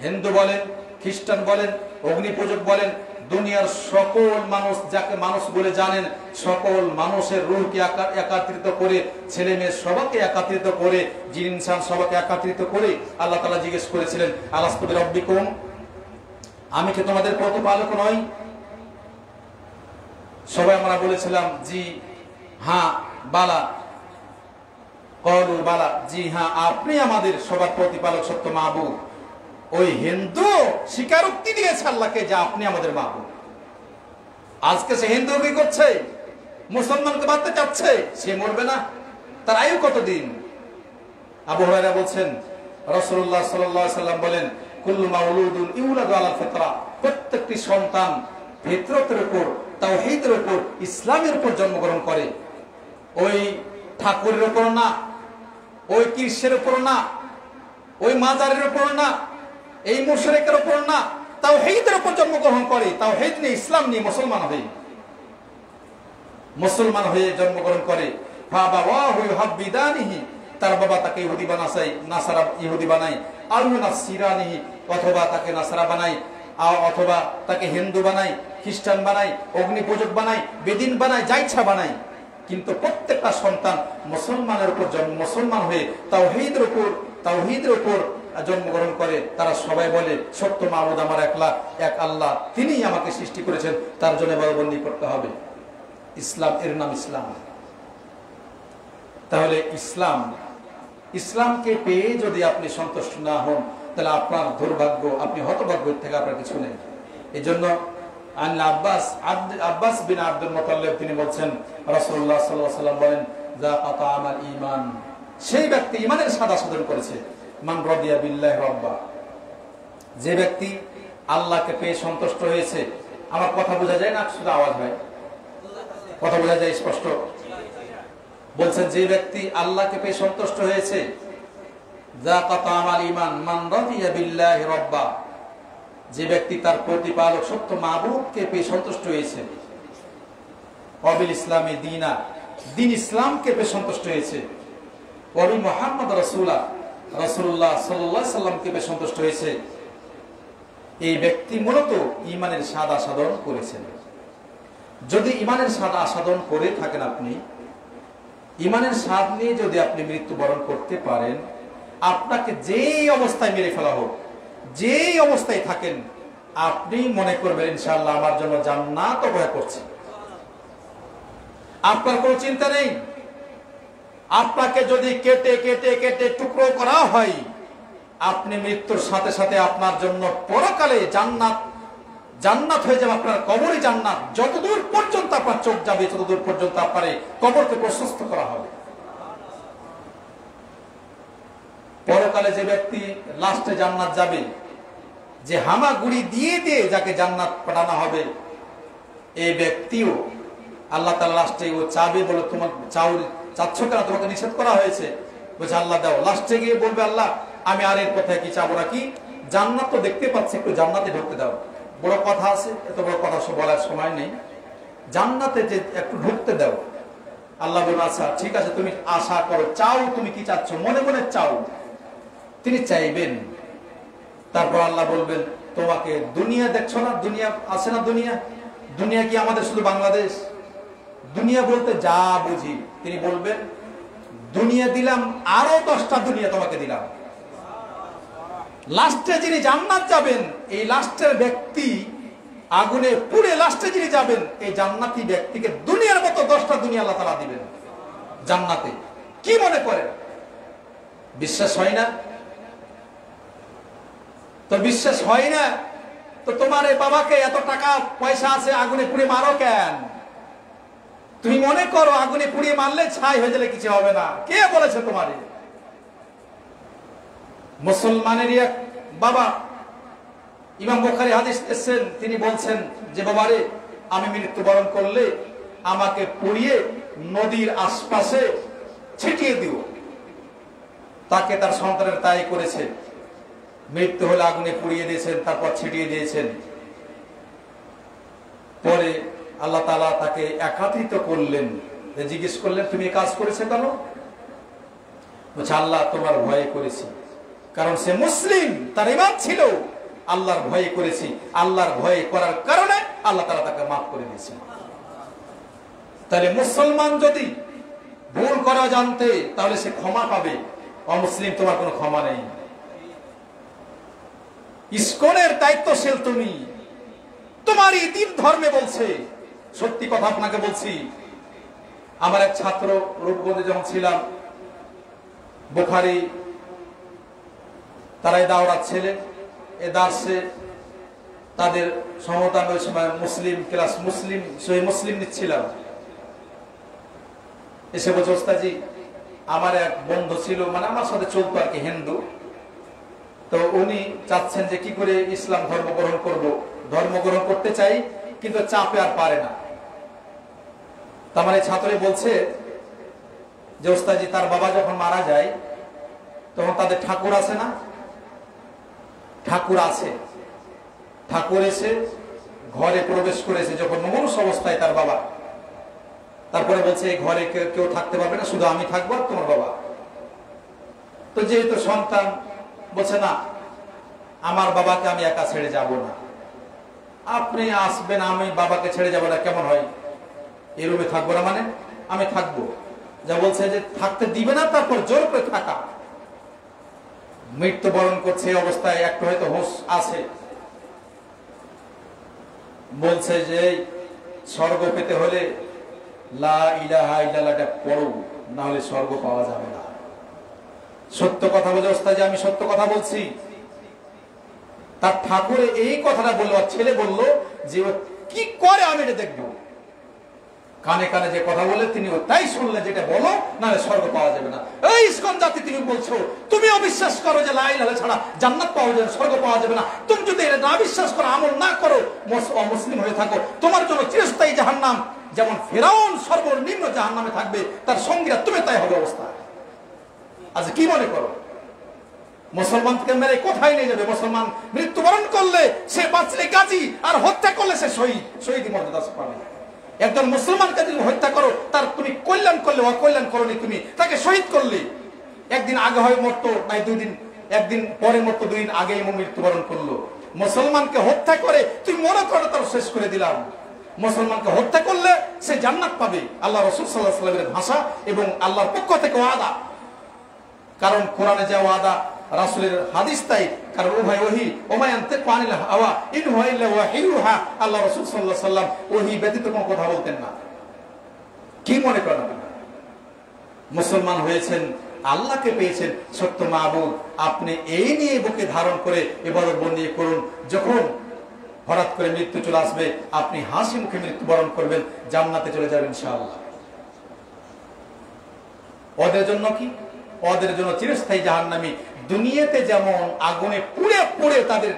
হিন্দু বলেন, খ্রিস্টান বলেন, অগ্নি পূজক বলেন, দুনিয়ার সকল মানুষ যাকে মানুষ বলে জানেন, সকল মানুষের রূহকে একত্রিত করে, ছেলে মেয়ে সবাইকে একত্রিত করে, জিন ইনসান সবাইকে একত্রিত করে আল্লাহ তাআলা জিজ্ঞেস করেছিলেন আলাস্তু বিরাব্বিকুম, আমি কি তোমাদের প্রতিপালক নই? সবাই আমরা বলেছিলাম জি হ্যাঁ বালা, কলু বালা, জি হ্যাঁ আপনি আমাদের সবার প্রতিপালক সত্য মাহবুব। ওই হিন্দু স্বীকারোক্তি দিয়েছে আল্লাহকে যে আপনি আমাদের মাহবুব। আজকে সে হিন্দু কি করছে? মুসলমানকে মারতে চাচ্ছে। সে মরবে না? তার আয়ু কতদিন? আবু হুরায়রা বলছেন, রাসূলুল্লাহ সাল্লাল্লাহু আলাইহি ওয়াসাল্লাম বলেন, কুল্লু মাউলুদুন ইউলাদু আলাল ফিতরা, প্রত্যেকটি সন্তান ফিতরতের উপর, তাওহীদের উপর, ইসলামের উপর জন্মগ্রহণ করে। ওই ঠাকুরের উপর না, ওই কৃষ্ণের উপর না, ওই মাজারের উপর না, এই মুশরিকের উপর না, তাওহীদের উপর জন্মগ্রহণ করে। তাওহীদ নিয়ে, ইসলাম নিয়ে মুসলমান হয়ে জন্মগ্রহণ করে। ফাবাওয়াহু ইউহাব্বিদানিহি, তার বাবা তাকে ইহুদি বানায়, নাসারা ইহুদি বানায়, আও নাসিরানিহি, অথবা তাকে নাসারা বানায়, অথবা তাকে হিন্দু বানায়, খ্রিস্টান বানায়, অগ্নি পূজক বানায়, বেদিন বানায়, যা ইচ্ছা বানায়। কিন্তু প্রত্যেকটা সন্তান মুসলমানের উপর মুসলমান হয়ে তাওহীদের উপর জন্মগ্রহণ করে। তারা সবাই বলে সত্য মাবুদ আমার এক আল্লাহ, তিনিই আমাকে সৃষ্টি করেছেন, তার জন্য বন্দী করতে হবে। ইসলাম, এর নাম ইসলাম। তাহলে ইসলামকে পেয়ে যদি আপনি সন্তুষ্ট না হন, তাহলে আপনার দুর্ভাগ্য, আপনি হতভাগ্য থেকে আপনার কিছু নেই। এই জন্য আব্বাস বিন আব্দুল মুতাল্লিব তিনি বলছেন, রাসূলুল্লাহ সাল্লাল্লাহু আলাইহি ওয়াসাল্লাম বলেন, যাকাতা আমাল ঈমান, সেই ব্যক্তি ঈমানের সাদা সাধন করেছে। মান রাদিয়া বিল্লাহি রাব্বা, যে ব্যক্তি আল্লাহকে পেয়ে সন্তুষ্ট হয়েছে। আমার কথা বোঝা যায় না? শুধু আওয়াজ হয়, কথা বোঝা যায় স্পষ্ট? বলছেন যে ব্যক্তি আল্লাহকে পেয়ে সন্তুষ্ট হয়েছে, যাকাতা আমাল ঈমান মান রাদিয়া বিল্লাহি রাব্বা, যে ব্যক্তি তার প্রতিপালক সত্য মাবুদকে পেয়ে সন্তুষ্ট হয়েছে, অবিল ইসলামী দীনা, দিন ইসলামকে পেয়ে সন্তুষ্ট হয়েছে, ওয়াবি মুহাম্মদ রাসূলুল্লাহ সাল্লাল্লাহু আলাইহি সাল্লামকে পেয়ে সন্তুষ্ট হয়েছে, এই ব্যক্তি মূলত ঈমানের স্বাদ আস্বাদন করেছেন। যদি ঈমানের স্বাদ আস্বাদন করে থাকেন, আপনি ঈমানের স্বাদ নিয়ে যদি আপনি মৃত্যুবরণ করতে পারেন, আপনাকে যেই অবস্থায় মেরে ফেলা হোক, যেই অবস্থায় থাকেন, আপনি মনে করবেন ইনশাআল্লাহ আমার জন্য জান্নাত অপেক্ষা করছে। আপনার কোনো চিন্তা নেই। আপনাকে যদি কেটে কেটে কেটে টুকরো করা হয়, আপনি মৃত্যুর সাথে সাথে আপনার জন্য পরকালে জান্নাত জান্নাত হয়ে যাবে, আপনার কবরই জান্নাত। যতদূর পর্যন্ত আপনার চোখ যাবে, ততদূর পর্যন্ত আপনার কবরকে প্রশস্ত করা হবে। পরকালে যে ব্যক্তি লাস্টে জান্নাত যাবে, যে হামাগুড়ি দিয়ে দিয়ে যাকে জান্নাত পাঠানো হবে, এই ব্যক্তিও আল্লাহ তাআলা লাস্টে ও চাবে, বলে তোমার চাচ্ছ কেন, তোমাকে নিষেধ করা হয়েছে, বলছে আল্লাহ দাও। লাস্টে গিয়ে বলবে আল্লাহ আমি আর এর কথায় কি চাবো না, কি জান্নাত তো দেখতে পাচ্ছি, একটু জান্নাতে ঢুকতে দাও। বড় কথা আছে, এত বড় কথা বলার সময় নেই। জান্নাতে যে একটু ঢুকতে দাও। আল্লাহ বলবে আচ্ছা ঠিক আছে, তুমি আশা করো, চাও, তুমি কি চাচ্ছ, মনে মনে চাও। তিনি চাইবেন। তারপর আল্লাহ বলবেন তোমাকে দুনিয়া দেখছো না, দুনিয়া আছে না, দুনিয়া দুনিয়া কি আমাদের শুধু বাংলাদেশ? দুনিয়া বলতে যা বুঝি। তিনি বলবেন দুনিয়া দিলাম, আরো 10টা দুনিয়া তোমাকে দিলাম। লাস্টে যিনি জান্নাত যাবেন, এই লাস্টের ব্যক্তি আগুনে পুড়ে লাস্টে যিনি যাবেন, এই জান্নাতি ব্যক্তিকে দুনিয়ার মতো 10টা দুনিয়া আল্লাহ তাআলা দিবেন জান্নাতে। কি মনে করেন? বিশ্বাস হয় না? তো বিশ্বাস হয় না তো তোমার এই বাবাকে এত টাকা পয়সা আছে, আগুনে পুড়ে মারো কেন? তুমি মনে করো আগুনে পুড়িয়ে মারলে ছাই হয়ে গেলে কিছু হবে না। কে বলেছে তোমারে? মুসলমানেরই এক বাবা, ইমাম বুখারী হাদিস এসেছেন, তিনি বলছেন যে বাবারে আমি মৃত্যুবরণ করলে আমাকে পুড়িয়ে নদীর আশপাশে ছিটিয়ে দিও। তাকে তার সন্তানের তাই করেছে। মৃত্যু হলে আগুনে পুড়িয়ে দিয়েছেন, তারপর ছিটিয়ে দিয়েছেন। পরে আল্লাহ তাআলা তাকে একত্রিত করলেন, জিজ্ঞেস করলেন তুমি এই কাজ করেছো কেন? বলছে আল্লাহ তোমার ভয়ে করেছি। কারণ সে মুসলিম, তার ঈমান ছিল, আল্লাহর ভয়ে করেছি। আল্লাহর ভয়ে করার কারণে আল্লাহ তাআলা তাকে মাফ করে দিয়েছেন। তাহলে মুসলমান যদি ভুল করা জানতে, তাহলে সে ক্ষমা পাবে। অমুসলিম তোমার কোনো ক্ষমা নেই। ইসকনের দায়িত্বশীল তুমি, তোমারই দিন ধর্মে বলছে। সত্যি কথা আপনাকে বলছি, আমার এক ছাত্র রূপগঞ্জে যখন ছিলাম, বুখারী তারাই দাওরাত ছেলে, এ দার্সে তাদের সমতা ওই সময় মুসলিম ক্লাস, মুসলিম সহি মুসলিম নিচ্ছিলাম। এসে বলছে ওস্তাদজি আমার এক বন্ধু ছিল, মানে আমার সাথে চলতো আর কি, হিন্দু। তো উনি চাচ্ছেন যে কি করে ইসলাম ধর্ম গ্রহণ করব। ধর্ম গ্রহণ করতে চাই কিন্তু চাপে আর পারে না। তার মানে ছাত্রী বলছে যে ওস্তাদজি তার বাবা যখন মারা যায়, তখন তাদের ঠাকুর আছে না, ঠাকুর আছে, ঠাকুর এসে ঘরে প্রবেশ করেছে যখন মুমূর্ষ অবস্থায় তার বাবা। তারপরে বলছে এই ঘরে কেউ থাকতে পারবে না, শুধু আমি থাকবো আর তোমার বাবা। তো যেহেতু সন্তান বলছে না, আমার বাবাকে আমি একা ছেড়ে যাব না, আপনি আসবেন, আমি বাবাকে ছেড়ে যাবো না, কেমন হয়? এই রুমে থাকবো না মানে? আমি থাকবো। যা বলছে যে থাকতে দিবে না, তারপর জোর করে থাকা। মৃত্যুবরণ করছে এই অবস্থায়, একটু হয়তো হুঁশ আছে। বলছে যে স্বর্গ পেতে হলে লা ইলাহা ইল্লাল্লাহটা পড়ো, না হলে স্বর্গ পাওয়া যাবে না। সত্য কথা বলে ওস্তাদ, আমি সত্য কথা বলছি। তার ঠাকুরে এই কথাটা বললো, আর ছেলে বললো যে ও কি করে আমি এটা দেখবো। কানে কানে যে কথা বলে তিনি তাই শুনলে, যেটা বলো, না স্বর্গ পাওয়া যাবে না। এই ইসকন জাতি তুমি বলছো, তুমি অবিশ্বাস করো যে লা ইলাহা ছাড়া জান্নাত পাওয়া যাবে, স্বর্গ পাওয়া যাবে না। তুমি যদি এটা না বিশ্বাস করো, আমল না করো, অমুসলিম হয়ে থাকো, তোমার জন্য চিরস্থায়ী জাহান্নাম। যেমন ফেরাউন সর্বনিম্ন জাহান্নামে থাকবে, তার সঙ্গীরা তুমি তাই হবে অবস্থা। আচ্ছা কি মনে করো, মুসলমানকে মেরে কোথায় নিয়ে যাবে? মুসলমান মৃত্যুবরণ করলে সে বাঁচলে গাজী, আর হত্যা করলে সে শহীদ, শহীদ মর্যাদা পাবে। একজন মুসলমানকে তুমি হত্যা করো, তার তুমি কল্যাণ করলে, অকল্যাণ করলে, তুমি তাকে শহীদ করলে, একদিন আগে হয় মরতো, নাই 2 দিন, একদিন পরে মরতো, 2 দিন আগে মৃত্যুবরণ করলো। মুসলমানকে হত্যা করে তুমি মনে করো তার শেষ করে দিলাম। মুসলমানকে হত্যা করলে সে জান্নাত পাবে, আল্লাহ রাসূল সাল্লাল্লাহু আলাইহি ওয়াসাল্লামের ভাষা এবং আল্লাহর পক্ষ থেকে ওয়াদা। কারণ কোরআনে যে ওয়াদা, রাসূলের হাদিস তাই, কারণ উভয় ওহী, ওমা ইয়ানতিকু আনিল হাওয়া ইন হুয়া ইল্লা ওয়াহিয়ুহা। আল্লাহ রাসূল সাল্লাল্লাহু আলাইহি ওয়াসাল্লাম ওহী ব্যতীত কোনো কথা বলতেন না। কি মনে করেন মুসলমান হয়েছেন, আল্লাহকে পেয়েছেন সত্য মাবুদ, আপনি এই নিয়ে বুকে ধারণ করে ইবাদত বন্দি করুন। যখন হঠাৎ করে মৃত্যু চলে আসবে, আপনি হাসি মুখে মৃত্যুবরণ করবেন, জান্নাতে চলে যাবেন ইনশাআল্লাহ। ওদের জন্য কি? ওদের জন্য চিরস্থায়ী জাহান্নামী। দুনিয়াতে যেমন আগুনে পুড়ে পুড়ে তাদের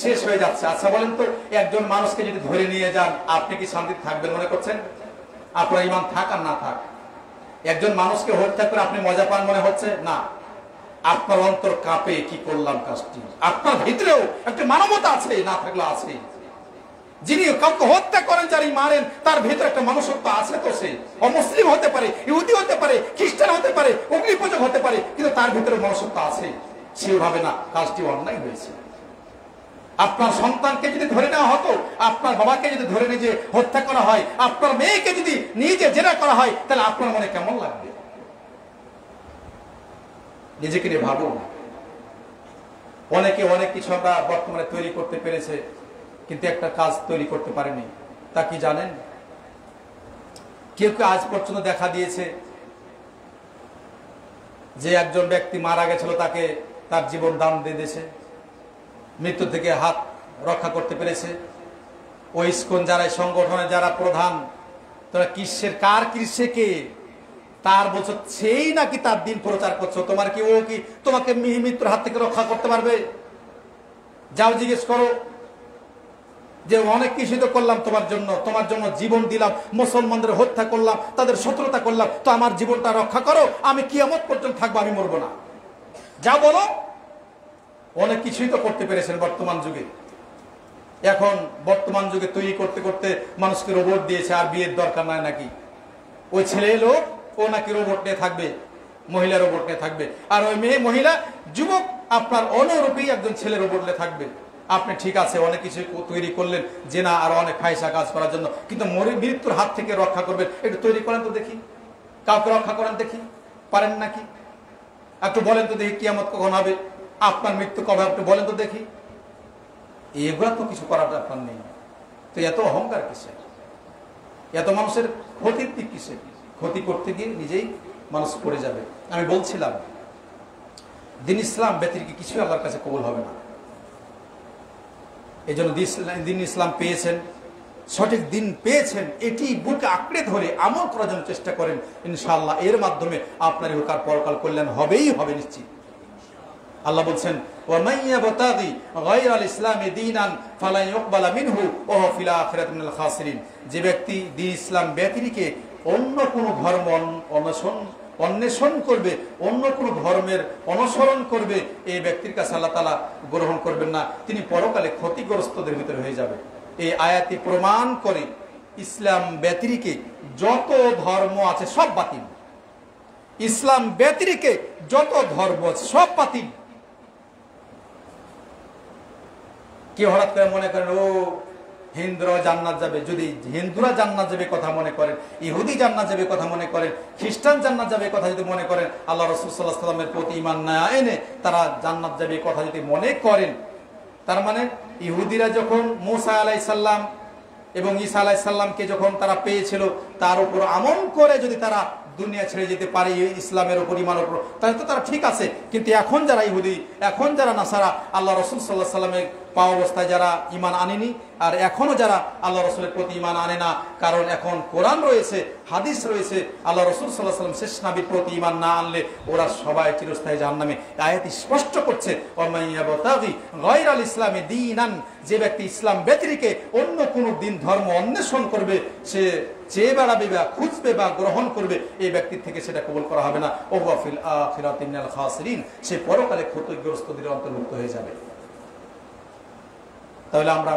শেষ হয়ে যাচ্ছে। আচ্ছা বলেন তো, একজন মানুষকে যদি ধরে নিয়ে যান, আপনি কি শান্তিতে থাকবেন মনে করছেন? আপনার ঈমান থাক আর না থাক, একজন মানুষকে হত্যা করে আপনি মজা পান মনে হচ্ছে না? আপনার অন্তর কাঁপে, কি করলাম কাজটি। আপনার ভিতরেও একটা মানবতা আছে, না থাকলে আছে। যিনি কাউকে হত্যা করেন, যারই মারেন, তার ভিতরে একটা মনুষ্যত্ব আছে। তো সে অমুসলিম হতে পারে, ইহুদি হতে পারে, খ্রিস্টান হতে পারে, অগ্নিপূজক হতে পারে, কিন্তু তার ভিতরে মনুষ্যত্ব আছে। সেও ভাবে না কাজটি অন্যায় হয়েছে। আপনার সন্তানকে যদি ধরে নেওয়া হতো, আপনার বাবাকে যদি ধরে নিয়ে যে হত্যা করা হয়, আপনার মেয়েকে যদি নিজে জেরা করা হয়, তাহলে আপনার মনে কেমন লাগবে? নিজেকে নিয়ে ভাবুন। অনেকে অনেক কিছু আমরা বর্তমানে তৈরি করতে পেরেছে, কিন্তু একটা কাজ তৈরি করতে পারেনি। তা কি জানেন? কেউ কেউ আজ পর্যন্ত দেখা দিয়েছে যে একজন ব্যক্তি মারা গেছিল, তাকে তার জীবন দান দিয়ে দিয়েছে, মৃত্যু থেকে হাত রক্ষা করতে পেরেছে। ওই ইসকন যারা, সংগঠনের যারা প্রধান, তোরা কিসের কার কিসে কে তার বলছো, সেই নাকি তার দিন প্রচার করছো। তোমার কি ও কি তোমাকে মৃত্যুর হাত থেকে রক্ষা করতে পারবে? যাও জিজ্ঞেস করো যে অনেক কিছু তো করলাম তোমার জন্য জীবন দিলাম, মুসলমানদের হত্যা করলাম, তাদের শত্রুতা করলাম, তো আমার জীবনটা রক্ষা করো, আমি কিয়ামত পর্যন্ত থাকবো, আমি মরবো না। যা বলো। অনেক কিছুই তো করতে পেরেছেন বর্তমান যুগে। এখন বর্তমান যুগে তৈরি করতে করতে মানুষকে রোবট দিয়েছে, আর বিয়ের দরকার নাই নাকি। ওই ছেলে লোক ও নাকি রোবট নিয়ে থাকবে, মহিলা রোবট নিয়ে থাকবে, আর ওই মেয়ে মহিলা যুবক আপনার অনুরূপী একজন ছেলে রোবট নিয়ে থাকবে। আপনি ঠিক আছে অনেক কিছু তৈরি করলেন জেনা আর অনেক ফাহিশা কাজ করার জন্য, কিন্তু মৃত্যুর হাত থেকে রক্ষা করবেন, একটু তৈরি করেন তো দেখি, কাউকে রক্ষা করেন দেখি, পারেন নাকি? একটু বলেন তো দেখি কিয়ামত কখন হবে, আপনার মৃত্যু কবে, একটু বলেন তো দেখি। এগুলা তো কিছু করার আপনার নেই। তো এত অহংকার কিসের? এত মানুষের ক্ষতির দিক কিসের? ক্ষতি করতে গিয়ে নিজেই মানুষ পড়ে যাবে। আমি বলছিলাম দিন ইসলাম ব্যতিরিক্ত কিছু আল্লাহর কাছে কবুল হবে না। এই জন্য দিন ইসলাম পেয়েছেন, সঠিক দিন পেয়েছেন, এটি বুকে আঁকড়ে ধরে আমল করার জন্য চেষ্টা করেন। ইনশাআল্লাহ এর মাধ্যমে আপনার ইহকাল পরকাল কল্যাণ হবেই হবে নিশ্চিত। আল্লাহ বলছেন, ওয়ামান ইয়াবতাগি গায়রাল ইসলামি দীনান ফালা ইউকবালা মিনহু ওয়া হুয়া ফিল আখিরাতি মিনাল খাসিরিন। যে ব্যক্তি দিন ইসলাম ব্যতিরিক্ত অন্য কোনো ধর্ম অন্বেষণ করবে, অন্য কোনো ধর্মের অনুসরণ করবে, এই ব্যক্তির কাছে আল্লাহ তাআলা গ্রহণ করবেন না, তিনি পরকালে ক্ষতিগ্রস্তদের ভিতরে হয়ে যাবে। এই আয়াতটি প্রমাণ করে ইসলাম ব্যতিরিক্ত যত ধর্ম আছে সব বাতিল। ইসলাম ব্যতিরিক্ত যত ধর্ম আছে সব বাতিল। কেউ হঠাৎ করে মনে করেন ও হিন্দুরা জান্নাত যাবে, যদি হিন্দুরা জান্নাত যাবে কথা মনে করেন, ইহুদি জান্নাত যাবে কথা মনে করেন, খ্রিস্টান জান্নাত যাবে কথা যদি মনে করেন, আল্লাহ রাসূল সাল্লাল্লাহু আলাইহি ওয়াসাল্লামের প্রতি ঈমান না এনে তারা জান্নাত যাবে কথা যদি মনে করেন, তার মানে ইহুদিরা যখন মূসা আলাইহিস সালাম এবং ঈসা আলাইহিস সালামকে যখন তারা পেয়েছিল, তার উপর আমল করে যদি তারা দুনিয়া ছেড়ে যেতে পারে ইসলামের উপর, ঈমানের উপর, তাহলে তো তারা ঠিক আছে। কিন্তু এখন যারা ইহুদি, এখন যারা নাসারা, আল্লাহ রাসূল সাল্লাল্লাহু আলাইহি সাল্লামের পাওয়া অবস্থায় যারা ঈমান আনেনি, আর এখনো যারা আল্লাহ রাসূলের প্রতি ঈমান আনে না, কারণ এখন কোরআন রয়েছে, হাদিস রয়েছে, আল্লাহ রাসূল সাল্লাল্লাহু আলাইহি ওয়াসাল্লাম শেষ নবীর প্রতি ঈমান না আনলে ওরা সবাই চিরস্থায়ী জাহান্নামে। আয়াত স্পষ্ট করছে, ওয়ামান ইয়াবতাগি গায়রাল ইসলামি দীনান, যে ব্যক্তি ইসলাম ব্যতিরিক্ত অন্য কোনো দিন ধর্ম অন্বেষণ করবে, সে চেয়ে বেড়াবে বা খুঁজবে বা গ্রহণ করবে, এই ব্যক্তির থেকে সেটা কবুল করা হবে না। ওয়া হুয়া ফিল আখিরাতি মিনাল খাসিরিন, সে পরকালে ক্ষতিগ্রস্তদের অন্তর্ভুক্ত হয়ে যাবে। তাহলে আমরা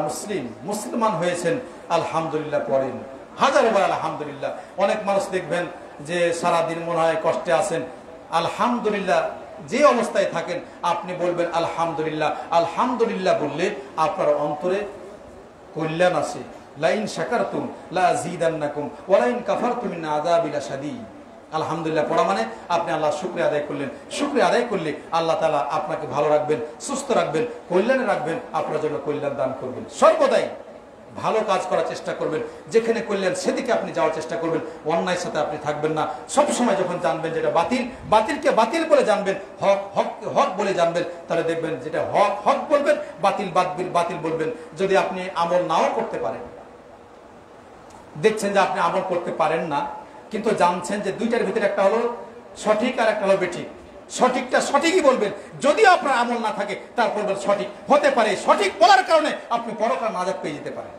মুসলমান হয়েছেন, আলহামদুলিল্লাহ পড়েন, হাজারবার আলহামদুলিল্লাহ। অনেক মানুষ দেখবেন যে সারাদিন মনে হয় কষ্টে আছেন, আলহামদুলিল্লাহ যে অবস্থায় থাকেন আপনি বলবেন আলহামদুলিল্লাহ। আলহামদুলিল্লাহ বললে আপনার অন্তরে কল্যাণ আছে। লাইন শাকারতুম লাযীদান্নাকুম ওয়া লাইন কাফারতুম ইন আযাবি লাশাদীদ। আলহামদুলিল্লাহ পড়া মানে আপনি আল্লাহ শুকরিয়া আদায় করলেন। শুকরিয়া আদায় করলে আল্লাহ তাআলা আপনাকে ভালো রাখবেন, সুস্থ রাখবেন, কল্যাণে রাখবেন, আপনার জন্য কল্যাণ দান করবেন। সর্বদাই ভালো কাজ করার চেষ্টা করবেন, যেখানে কল্যাণ সেদিকে আপনি যাওয়ার চেষ্টা করবেন। অন্যায়ের সাথে আপনি থাকবেন না। সবসময় যখন জানবেন যেটা বাতিল, বাতিলকে বাতিল বলে জানবেন, হক হককে হক বলে জানবেন, তাহলে দেখবেন যেটা হক হক বলবেন, বাতিল বাতিল বাতিল বলবেন। যদি আপনি আমল নাও করতে পারেন, দেখছেন যে আপনি আমল করতে পারেন না, কিন্তু জানছেন যে দুইটার ভিতরে একটা হলো সঠিক আর একটা হলো বেঠিক, সঠিকটা সঠিকই বলবেন। যদি আপনার আমল না থাকে তারপর সঠিক হতে পারে, সঠিক বলার কারণে আপনি পরকাল নাজাত পেয়ে যেতে পারেন।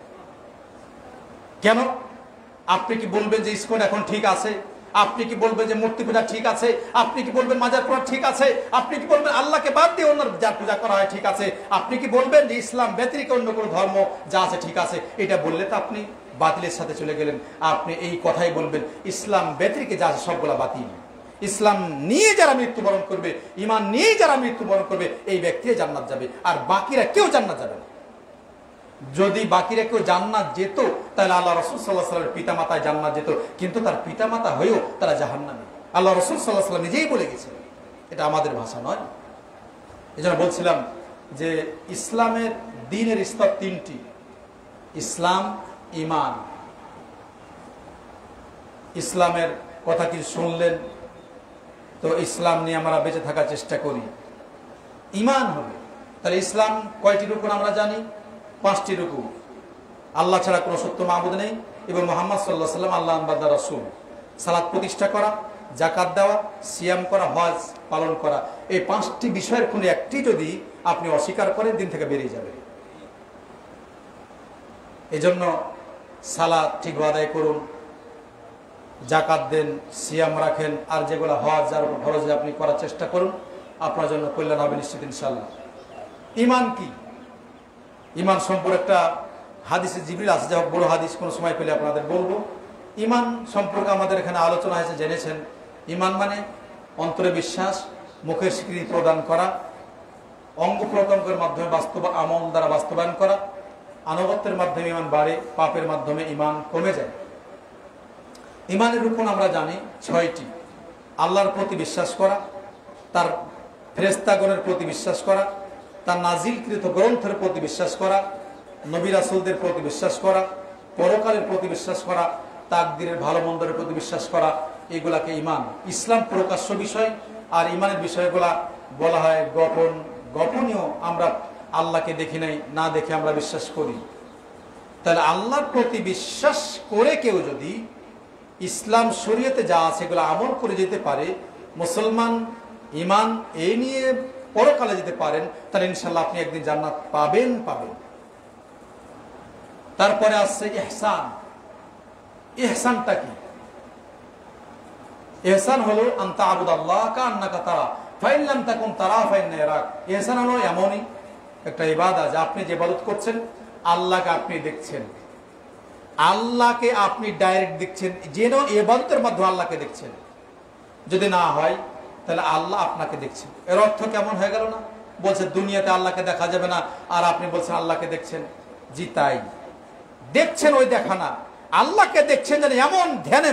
কেন? আপনি কি বলবেন যে ইসকন এখন ঠিক আছে? আপনি কি বলবেন যে মূর্তি পূজা ঠিক আছে? আপনি কি বলবেন মাজার পূজা ঠিক আছে? আপনি কি বলবেন আল্লাহকে বাদ দিয়ে অন্য যার পূজা করা হয় ঠিক আছে? আপনি কি বলবেন যে ইসলাম ব্যতিরিক্ত অন্য কোনো ধর্ম যা আছে ঠিক আছে? এটা বললে তো আপনি বাতিলের সাথে চলে গেলেন। আপনি এই কথাই বলবেন ইসলাম ব্যতিরিক্ত যা আছে সবগুলা বাতিল। ইসলাম নিয়ে যারা মৃত্যুবরণ করবে, ঈমান নিয়ে যারা মৃত্যুবরণ করবে, এই ব্যক্তি জান্নাত যাবে, আর বাকিরা কেউ জান্নাত যাবে না। যদি বাকিরা কেউ জান্নাত যেত তাহলে আল্লাহ রাসূল সাল্লাল্লাহু আলাইহি ওয়াসাল্লামের পিতামাতায় জান্নাত যেত, কিন্তু তার পিতামাতা হয়েও তারা জাহান্নামী। আল্লাহ রাসূল সাল্লাল্লাহু আলাইহি ওয়াসাল্লাম নিজেই বলে গেছেন, এটা আমাদের ভাষা নয়। এজন্য বলছিলাম যে ইসলামের দ্বীনের স্তর তিনটি: ইসলাম, ঈমান। ইসলামের কথা কি শুনলেন? তো ইসলাম নিয়ে আমরা বেঁচে থাকার চেষ্টা করি। ঈমান হবে, তাহলে ইসলাম কয়টি রুকন আমরা জানি? 5টি রুকু। আল্লাহ ছাড়া কোনো সত্য মাবুদ নেই এবং মুহাম্মদ সাল্লাল্লাহু আলাইহি ওয়াসাল্লাম আল্লাহর বান্দা রাসূল। সালাত প্রতিষ্ঠা করা, যাকাত দেওয়া, সিয়াম করা, হজ পালন করা, এই 5টি বিষয়ের কোনো একটি যদি আপনি অস্বীকার করেন দিন থেকে বেরিয়ে যাবে। এজন্য সালাত ঠিক আদায় করুন, যাকাত দেন, সিয়াম রাখেন, আর যেগুলো হজ আর ফরজ আপনি করার চেষ্টা করুন, আপনার জন্য কল্যাণ হবে নিশ্চিত ইনশাআল্লাহ। ঈমান কি? ঈমান সম্পর্কে একটা হাদিসে জিবরিল আছে, যা বড় হাদিস, কোনো সময় পেলে আপনাদের বলবো। ঈমান সম্পর্কে আমাদের এখানে আলোচনা হয়েছে, জেনেছেন। ঈমান মানে অন্তরে বিশ্বাস, মুখের স্বীকৃতি প্রদান করা, অঙ্গ প্রত্যঙ্গের মাধ্যমে আমল দ্বারা বাস্তবায়ন করা। আনুগত্যের মাধ্যমে ঈমান বাড়ে, পাপের মাধ্যমে ঈমান কমে যায়। ঈমানের রূপন আমরা জানি 6টি: আল্লাহর প্রতি বিশ্বাস করা, তার ফেরেশতাগণের প্রতি বিশ্বাস করা, তার নাজিলকৃত গ্রন্থের প্রতি বিশ্বাস করা, নবী রাসূলদের প্রতি বিশ্বাস করা, পরকালের প্রতি বিশ্বাস করা, তাকদীরের ভালো মন্দের প্রতি বিশ্বাস করা, এগুলাকে ঈমান। ইসলাম প্রকাশ্য বিষয়, আর ঈমানের বিষয়গুলা বলা হয় গোপন। গোপনীয়, আমরা আল্লাহকে দেখি নাই, না দেখে আমরা বিশ্বাস করি। তাহলে আল্লাহর প্রতি বিশ্বাস করে কেউ যদি ইসলাম শরীয়তে যা আছে এগুলো আমল করে যেতে পারে, মুসলমান ঈমান এই নিয়ে পরকালে যেতে পারেন, তাহলে ইনশাআল্লাহ আপনি একদিন জান্নাত পাবেন। তারপরে আসছে ইহসান। ইহসানটা কি? ইহসান হলো আন তা'বুদাল্লাহ কাআন্নাকা তারা ফাইন লাম তাকুন তারা ফাইন্নাহু ইয়ারাক। ইহসান হলো এমনই একটা ইবাদত যে আপনি যে ইবাদত করছেন আল্লাহকে আপনি দেখছেন, আল্লাহকে আপনি ডাইরেক্ট দেখছেন, যেন ইবাদতের মাধ্যমে আল্লাহকে দেখছেন। যদি না হয় তাহলে আল্লাহ আপনাকে দেখছেন। এর অর্থ কেমন হয়ে গেল না? বলছে দুনিয়াতে আল্লাহকে দেখা যাবে না, আর আপনি বলছেন আল্লাহকে দেখছেন। জি তাই, দেখছেন ওই দেখা না, আল্লাহকে দেখছেন যেন এমন ধ্যানে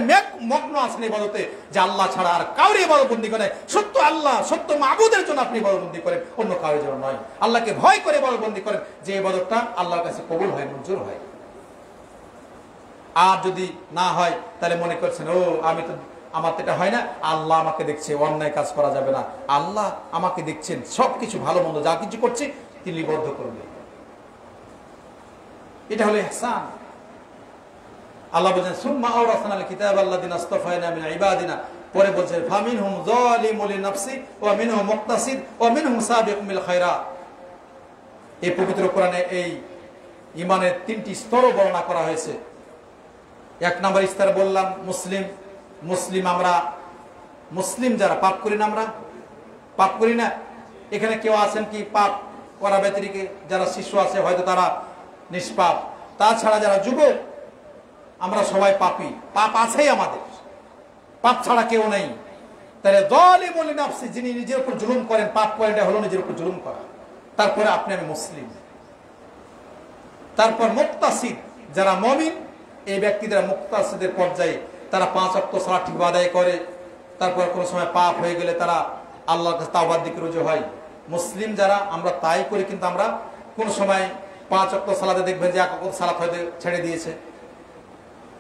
মগ্ন আছেন ইবাদতে যে আল্লাহ ছাড়া আর কাউরে ইবাদতবন্দি করে, সত্য আল্লাহ সত্য মাবুদের জন্য আপনি ইবাদতবন্দি করেন, অন্য কারোর জন্য নয়। আল্লাহকে ভয় করে ইবাদতবন্দি করেন, যে ইবাদতটা আল্লাহর কাছে কবুল হয়, মঞ্জুর হয়। আর যদি না হয় তাহলে মনে করছেন ও আমি তো, আমার তো এটা হয় না, আল্লাহ আমাকে দেখছে, অন্যায় কাজ করা যাবে না, আল্লাহ আমাকে দেখছেন, সবকিছু ভালো মন্দ যা কিছু করছে তিনি লিপিবদ্ধ করবেন। এটা হলো ইহসান। আল্লাহ বলেন সুম্মা আওরাসনাল কিতাব আল্লাযিনা ইসতাফাইনা মিন ইবাদিনা, পরে বলছেন ফামিনহুম যালিমুন লিনাফসি ওয়া মিনহুম মুকতাসিদ ওয়া মিনহুম সাবিকুম বিল খায়রাত। এই পবিত্র কোরআনে এই ঈমানের 3টি স্তর বর্ণনা করা হয়েছে। 1 নম্বর স্তর বললাম মুসলিম। আমরা মুসলিম যারা পাপ করি না, আমরা পাপ করি না। এখানে কেউ আছেন কি পাপ করা ব্যতিরিক্ত? যারা শিশু আছে হয়তো তারা নিষ্পাপ, তাছাড়া যারা যুবক আমরা সবাই পাপী, পাপ আছেই আমাদের, পাপ ছাড়া কেউ নেই। তাহলে যালিমুল নাফসি, যিনি নিজের উপর জুলুম করেন, পাপ করেন, এটা হলো নিজের উপর জুলুম করা। তারপরে আপনি আমি মুসলিম। তারপর মুক্তাসিদ, যারা মুমিন এই ব্যক্তিদের মুক্তাসিদের পর্যায়ে, তারা 5 ওয়াক্ত সালাত ঠিক আদায় করে, তারপর কোনো সময় পাপ হয়ে গেলে তারা আল্লাহর কাছে তাওবার দিকে রুজু হয়। মুসলিম যারা আমরা তাই করি, কিন্তু আমরা কোন সময় 5 ওয়াক্ত সালাতে দেখবেন যে 1 ওয়াক্ত সালাত হয়তো ছেড়ে দিয়েছে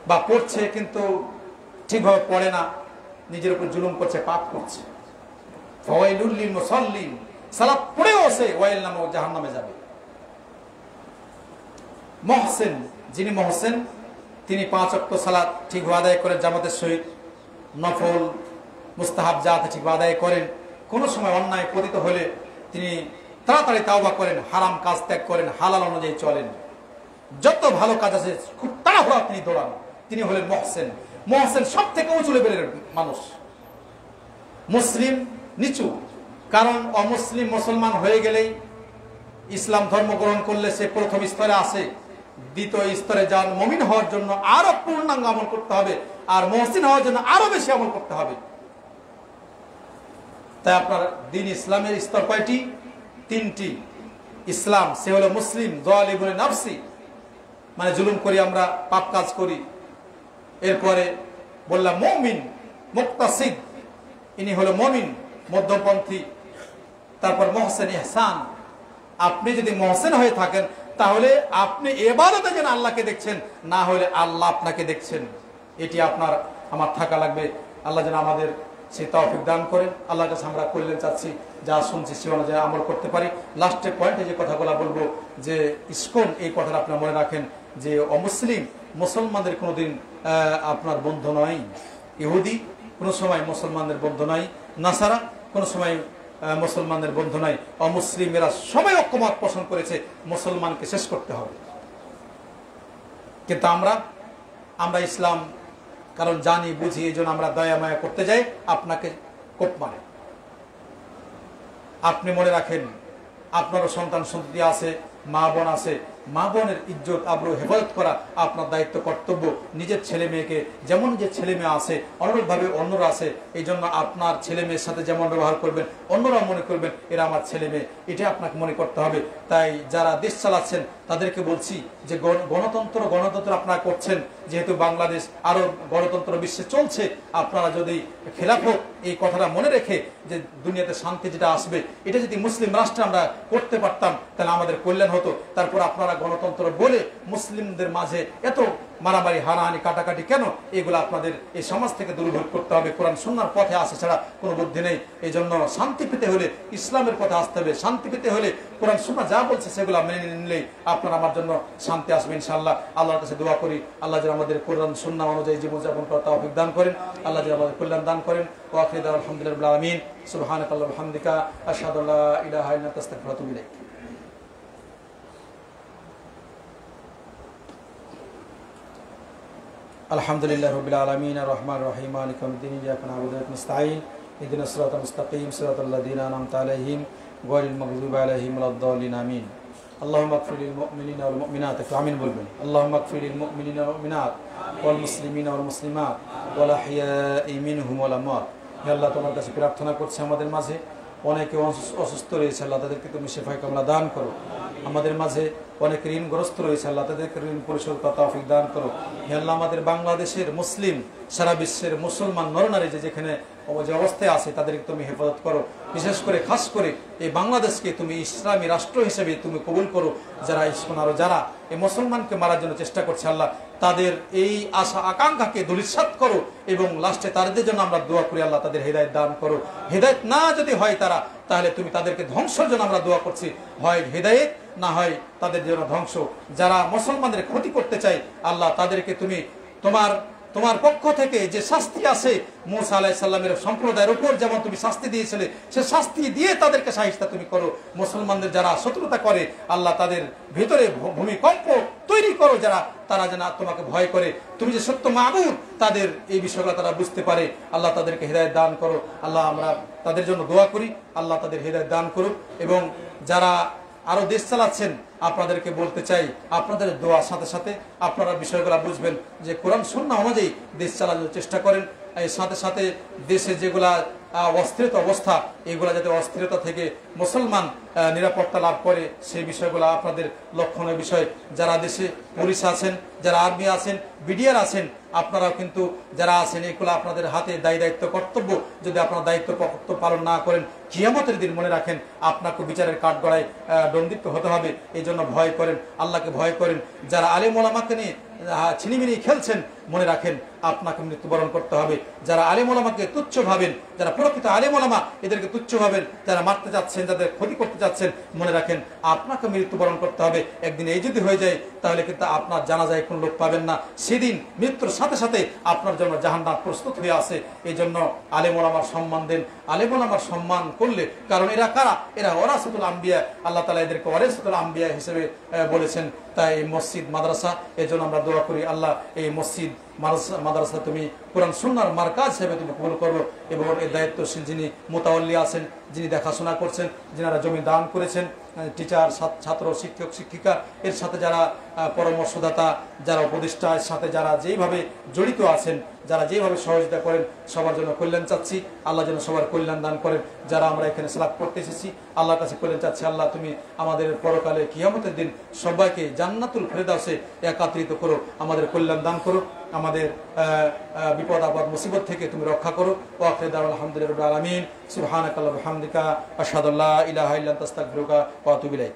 বা পড়ছে কিন্তু ঠিকভাবে পড়ে না, নিজের উপর জুলুম করছে, পাপ করছে। ফাওয়াইলুল লিল মুসাল্লিন, সালাত পড়েও সে ওয়াইল নামে জাহান্নামে যাবে। মুহসিন, যিনি মুহসিন তিনি 5 ওয়াক্ত সালাত ঠিক আদায় করেন জামাতের সহিত, নফল মুস্তাহাব যা আছে ঠিক আদায় করেন, কোন সময় অন্যায় পতিত হলে তিনি তাড়াতাড়ি তাওবা করেন, হারাম কাজ ত্যাগ করেন, হালাল অনুযায়ী চলেন, যত ভালো কাজ আছে খুব তাড়াহুড়া তিনি দৌড়ান, তিনি হলেন মুহসিন। মুহসিন সব থেকে উঁচু লেভেলের মানুষ। মুসলিম নিচু, কারণ অমুসলিম মুসলমান হয়ে গেলেই, ইসলাম ধর্ম গ্রহণ করলে সে প্রথম স্তরে আসে, দ্বিতীয় স্তরে যান মুমিন হওয়ার জন্য আরো পূর্ণাঙ্গ আমল করতে হবে, আর মুহসিন হওয়ার জন্য আরো বেশি আমল করতে হবে। তাই আপনার দ্বীন ইসলামের স্তর কয়টি? 3টি। ইসলাম, সে হলো মুসলিম, যালিমুল নাফসি, মানে জুলুম করি আমরা, পাপ কাজ করি। এরপরে বললাম মুমিন, মুক্তাসিদ, ইনি হলো মুমিন, মধ্যপন্থী। তারপর মুহসিন, ইহসান, আপনি যদি মুহসিন হয়ে থাকেন তাহলে আপনি ইবাদতে যেন আল্লাহকে দেখছেন, না হলে আল্লাহ আপনাকে দেখছেন। এটি আপনার আমার থাকা লাগবে। আল্লাহ যেন আমাদের সেই তৌফিক দান করেন। আল্লাহর কাছে আমরা কল্যাণ চাচ্ছি, যা শুনছি সে অনুযায়ী আমল করতে পারি। লাস্টের পয়েন্টে যে কথাগুলো বলবো, যে ইসকন, এই কথাটা আপনারা মনে রাখেন যে অমুসলিম মুসলমানদের কোনোদিন আপনার বন্ধু নয়। ইহুদি কোনো সময় মুসলমানদের বন্ধু নয়, নাসারা কোনো সময় মুসলমানদের বন্ধু নয়। অমুসলিমেরা সবাই ঐক্যমত পোষণ করেছে মুসলমানকে শেষ করতে হবে। কিন্তু আমরা ইসলাম কারণ জানি বুঝি, এই জন্য আমরা দয়া মায়া করতে যাই, আপনাকে কোপ মারে। আপনি মনে রাখেন আপনারও সন্তান সন্ততি আছে, মা বোন আছে, মা বোনের ইজ্জত আবরু হেফাজত করা আপনার দায়িত্ব, কর্তব্য। নিজের ছেলে মেয়েকে যেমন যে ছেলে মেয়ে আছে অনুরূপভাবে অন্যরা আছে, এই জন্য আপনার ছেলে মেয়ের সাথে যেমন ব্যবহার করবেন অন্যরা মনে করবেন এরা আমার ছেলে মেয়ে, এটা আপনাকে মনে করতে হবে। তাই যারা দেশ চালাচ্ছেন তাদেরকে বলছি যে গণতন্ত্র আপনারা করছেন, যেহেতু বাংলাদেশ আরো গণতন্ত্র বিশ্বে চলছে, আপনারা যদি খেলাফত এই কথাটা মনে রেখে যে দুনিয়াতে শান্তি যেটা আসবে, এটা যদি মুসলিম রাষ্ট্রে আমরা করতে পারতাম তাহলে আমাদের কল্যাণ হতো। তারপর আপনারা গণতন্ত্র বলে মুসলিমদের মাঝে এত মারামারি, হানাহানি, কাটাকাটি কেন? এগুলো আপনাদের এই সমাজ থেকে দূরীভূত করতে হবে। কোরআন সুন্নাহর পথে আসে ছাড়া কোনো বুদ্ধি নেই। এই জন্য শান্তি পেতে হলে ইসলামের পথে আসতে হবে। শান্তি পেতে হলে কোরআন সুন্নাহ যা বলছে সেগুলো মেনে নিলেই আপনার আমার জন্য শান্তি আসবে ইনশাআল্লাহ। আল্লাহর কাছে দোয়া করি আল্লাহ যেন আমাদের কোরআন সুন্নাহ অনুযায়ী জীবনযাপন করার তৌফিক দান করেন, আল্লাহ যেন আমাদের কল্যাণ দান করেন। ওয়া আখিরু দাওয়ানা আলহামদুলিল্লাহি রাব্বিল আলামিন। সুবহানাকাল্লাহু ওয়া বিহামদিকা আশহাদু আল্লা ইলাহা ইল্লা আনতা আস্তাগফিরুকা ওয়া আতুবু ইলাইক। আলহামদুলিল্লাহি রাব্বিল আলামিন আর রহমানির রহিম মালিকি ইয়াউমিদ্দিন ইয়্যাকা না'বুদু ওয়া ইয়্যাকা নাস্তাঈন ইহদিনাস সিরাতাল মুস্তাকিম সিরাতাল লাযীনা আন'আমতা আলাইহিম গায়রিল মাগযুবি আলাইহিম ওয়ালাদ-দাল্লিন আমিন। আল্লাহুম্মা ইগফির লিল মুমিনিনা ওয়াল মুমিনাত, আমিন বলবেন। আল্লাহুম্মা ইগফির লিল মুমিনিনা ওয়াল মুমিনাত ওয়াল মুসলিমিনা ওয়াল মুসলিমাত ওয়াল আহইয়াই মিনহুম ওয়াল আমওয়াত। হে আল্লাহ, তোমার কাছে প্রার্থনা করছি আমাদের মাঝে অনেকে অসুস্থ রয়েছে, আল্লাহ তাদেরকে তুমি শিফায়ে কামলা দান করো। আমাদের মাঝে অনেক ঋণগ্রস্ত রয়েছে, আল্লাহ তাদেরকে ঋণ পরিশোধ করার তৌফিক দান করো। হে আল্লাহ, আমাদের বাংলাদেশের মুসলিম, সারা বিশ্বের মুসলমান নরনারী যেখানে যে অবস্থায় আছে তাদেরকে তুমি হেফাজত করো। বিশেষ করে খাস করে এই বাংলাদেশকে তুমি ইসলামী রাষ্ট্র হিসেবে তুমি কবুল করো। যারা ইসকন আরো যারা এই মুসলমানকে মারার জন্য চেষ্টা করছে, আল্লাহ তাদের এই আশা আকাঙ্ক্ষাকে ধূলিসাৎ করো এবং লাস্টে তাদের জন্য আমরা দোয়া করি, আল্লাহ তাদের হেদায়েত দান করো। হেদায়েত না যদি হয় তারা, তাহলে তুমি তাদেরকে ধ্বংসের জন্য আমরা দোয়া করছি, হয় হেদায়েত না হয় তাদের জন্য ধ্বংস। যারা মুসলমানদের ক্ষতি করতে চায়, আল্লাহ তাদেরকে তুমি তোমার পক্ষ থেকে যে শাস্তি আছে মূসা আলাইহিস সালামের সম্প্রদায়ের উপর যেমন তুমি শাস্তি দিয়েছিলে, সে শাস্তি দিয়ে তাদেরকে শায়েস্তা তুমি করো। মুসলমানদের যারা শত্রুতা করে, আল্লাহ তাদের ভিতরে ভূমিকম্প তৈরি করো, তারা যেন তোমাকে ভয় করে। তুমি যে সত্য মাবুদ, তাদের এই বিষয়গুলো তারা বুঝতে পারে। আল্লাহ তাদেরকে হেদায়েত দান করো। আল্লাহ আমরা তাদের জন্য দোয়া করি, আল্লাহ তাদের হেদায়েত দান করুক। এবং যারা আরো দেশ চালাচ্ছেন, আপনাদেরকে বলতে চাই আপনাদের দোয়ার সাথে সাথে আপনারা বিষয়গুলো বুঝবেন যে কোরআন সুন্নাহ অনুযায়ী দেশ চালানোর চেষ্টা করেন। এর সাথে সাথে দেশে যেগুলা অস্থিরতা অবস্থা, এগুলা যাতে অস্থিরতা থেকে মুসলমান নিরাপত্তা লাভ করে সেই বিষয়গুলো আপনাদের লক্ষণীয় বিষয়। যারা দেশে পুলিশ আছেন, যারা আর্মি আছেন, বিডিআর আছেন, আপনারাও কিন্তু যারা আছেন এগুলো আপনাদের হাতে দায়িত্ব কর্তব্য। যদি আপনারা দায়িত্ব পালন না করেন কিয়ামতের দিন মনে রাখেন আপনাকে বিচারের কাঠগড়ায় দণ্ডিত হতে হবে। এই জন্য ভয় করেন, আল্লাহকে ভয় করেন। যারা আলেম ওলামাকে নিয়ে ছিনিমিনি খেলছেন মনে রাখেন আপনাকে মৃত্যুবরণ করতে হবে। যারা আলেম ওলামাকে তুচ্ছ ভাবেন, যারা প্রকৃত আলেম ওলামা এদেরকে তুচ্ছ ভাবেন, যারা মারতে যাচ্ছেন, যাদের ক্ষতি করতে যাচ্ছেন মনে রাখেন আপনাকে মৃত্যুবরণ করতে হবে। একদিন এই যদি হয়ে যায় তাহলে কিন্তু আপনার জানাজায় কোনো লোক পাবেন না। সেদিন মৃত্যুর সাথে সাথে আপনার জন্য জাহান্নাম প্রস্তুত হয়ে আছে। এই জন্য আলেম ওলামার সম্মান দেন। আলেম ওলামার সম্মান করলে, কারণ এরা কারা? এরা ওয়ারাসাতুল আম্বিয়া। আল্লাহ তাআলা এদেরকে ওয়ারাসাতুল আম্বিয়া হিসেবে বলেছেন। তাই মসজিদ মাদ্রাসা, এই জন্য আমরা দোয়া করি আল্লাহ এই মসজিদ মাদ্রাসা তুমি কোরআন সুন্নাহর মারকাজ হিসেবে তুমি কবুল করো, এবং এই দায়িত্বশীল যিনি মুতাওয়াল্লি আছেন, যিনি দেখাশোনা করছেন, যিনারা জমি দান করেছেন, টিচার, ছাত্র, শিক্ষক, শিক্ষিকা, এর সাথে যারা পরামর্শদাতা, যারা উপদেষ্টা, এর সাথে যারা যেইভাবে জড়িত আছেন, যারা যেভাবে সহযোগিতা করেন, সবার জন্য কল্যাণ চাচ্ছি। আল্লাহ যেন সবার কল্যাণ দান করেন। যারা আমরা এখানে সালাত করতে এসেছি আল্লাহর কাছে কল্যাণ চাচ্ছি। আল্লাহ তুমি আমাদের পরকালে কিয়ামতের দিন সবাইকে জান্নাতুল ফেরদাউসে একত্রিত করো, আমাদের কল্যাণ দান করো, আমাদের বিপদ আপদ মুসিবত থেকে তুমি রক্ষা করো। ওয়া আখিরু দাওয়ানা আলহামদুলিল্লাহি রাব্বিল আলামিন। সুবহানাকাল্লাহু ওয়া বিহামদিকা আশহাদু আল্লা ইলাহা ইল্লা আনতা আস্তাগফিরুকা ওয়া আতুবু ইলাইক।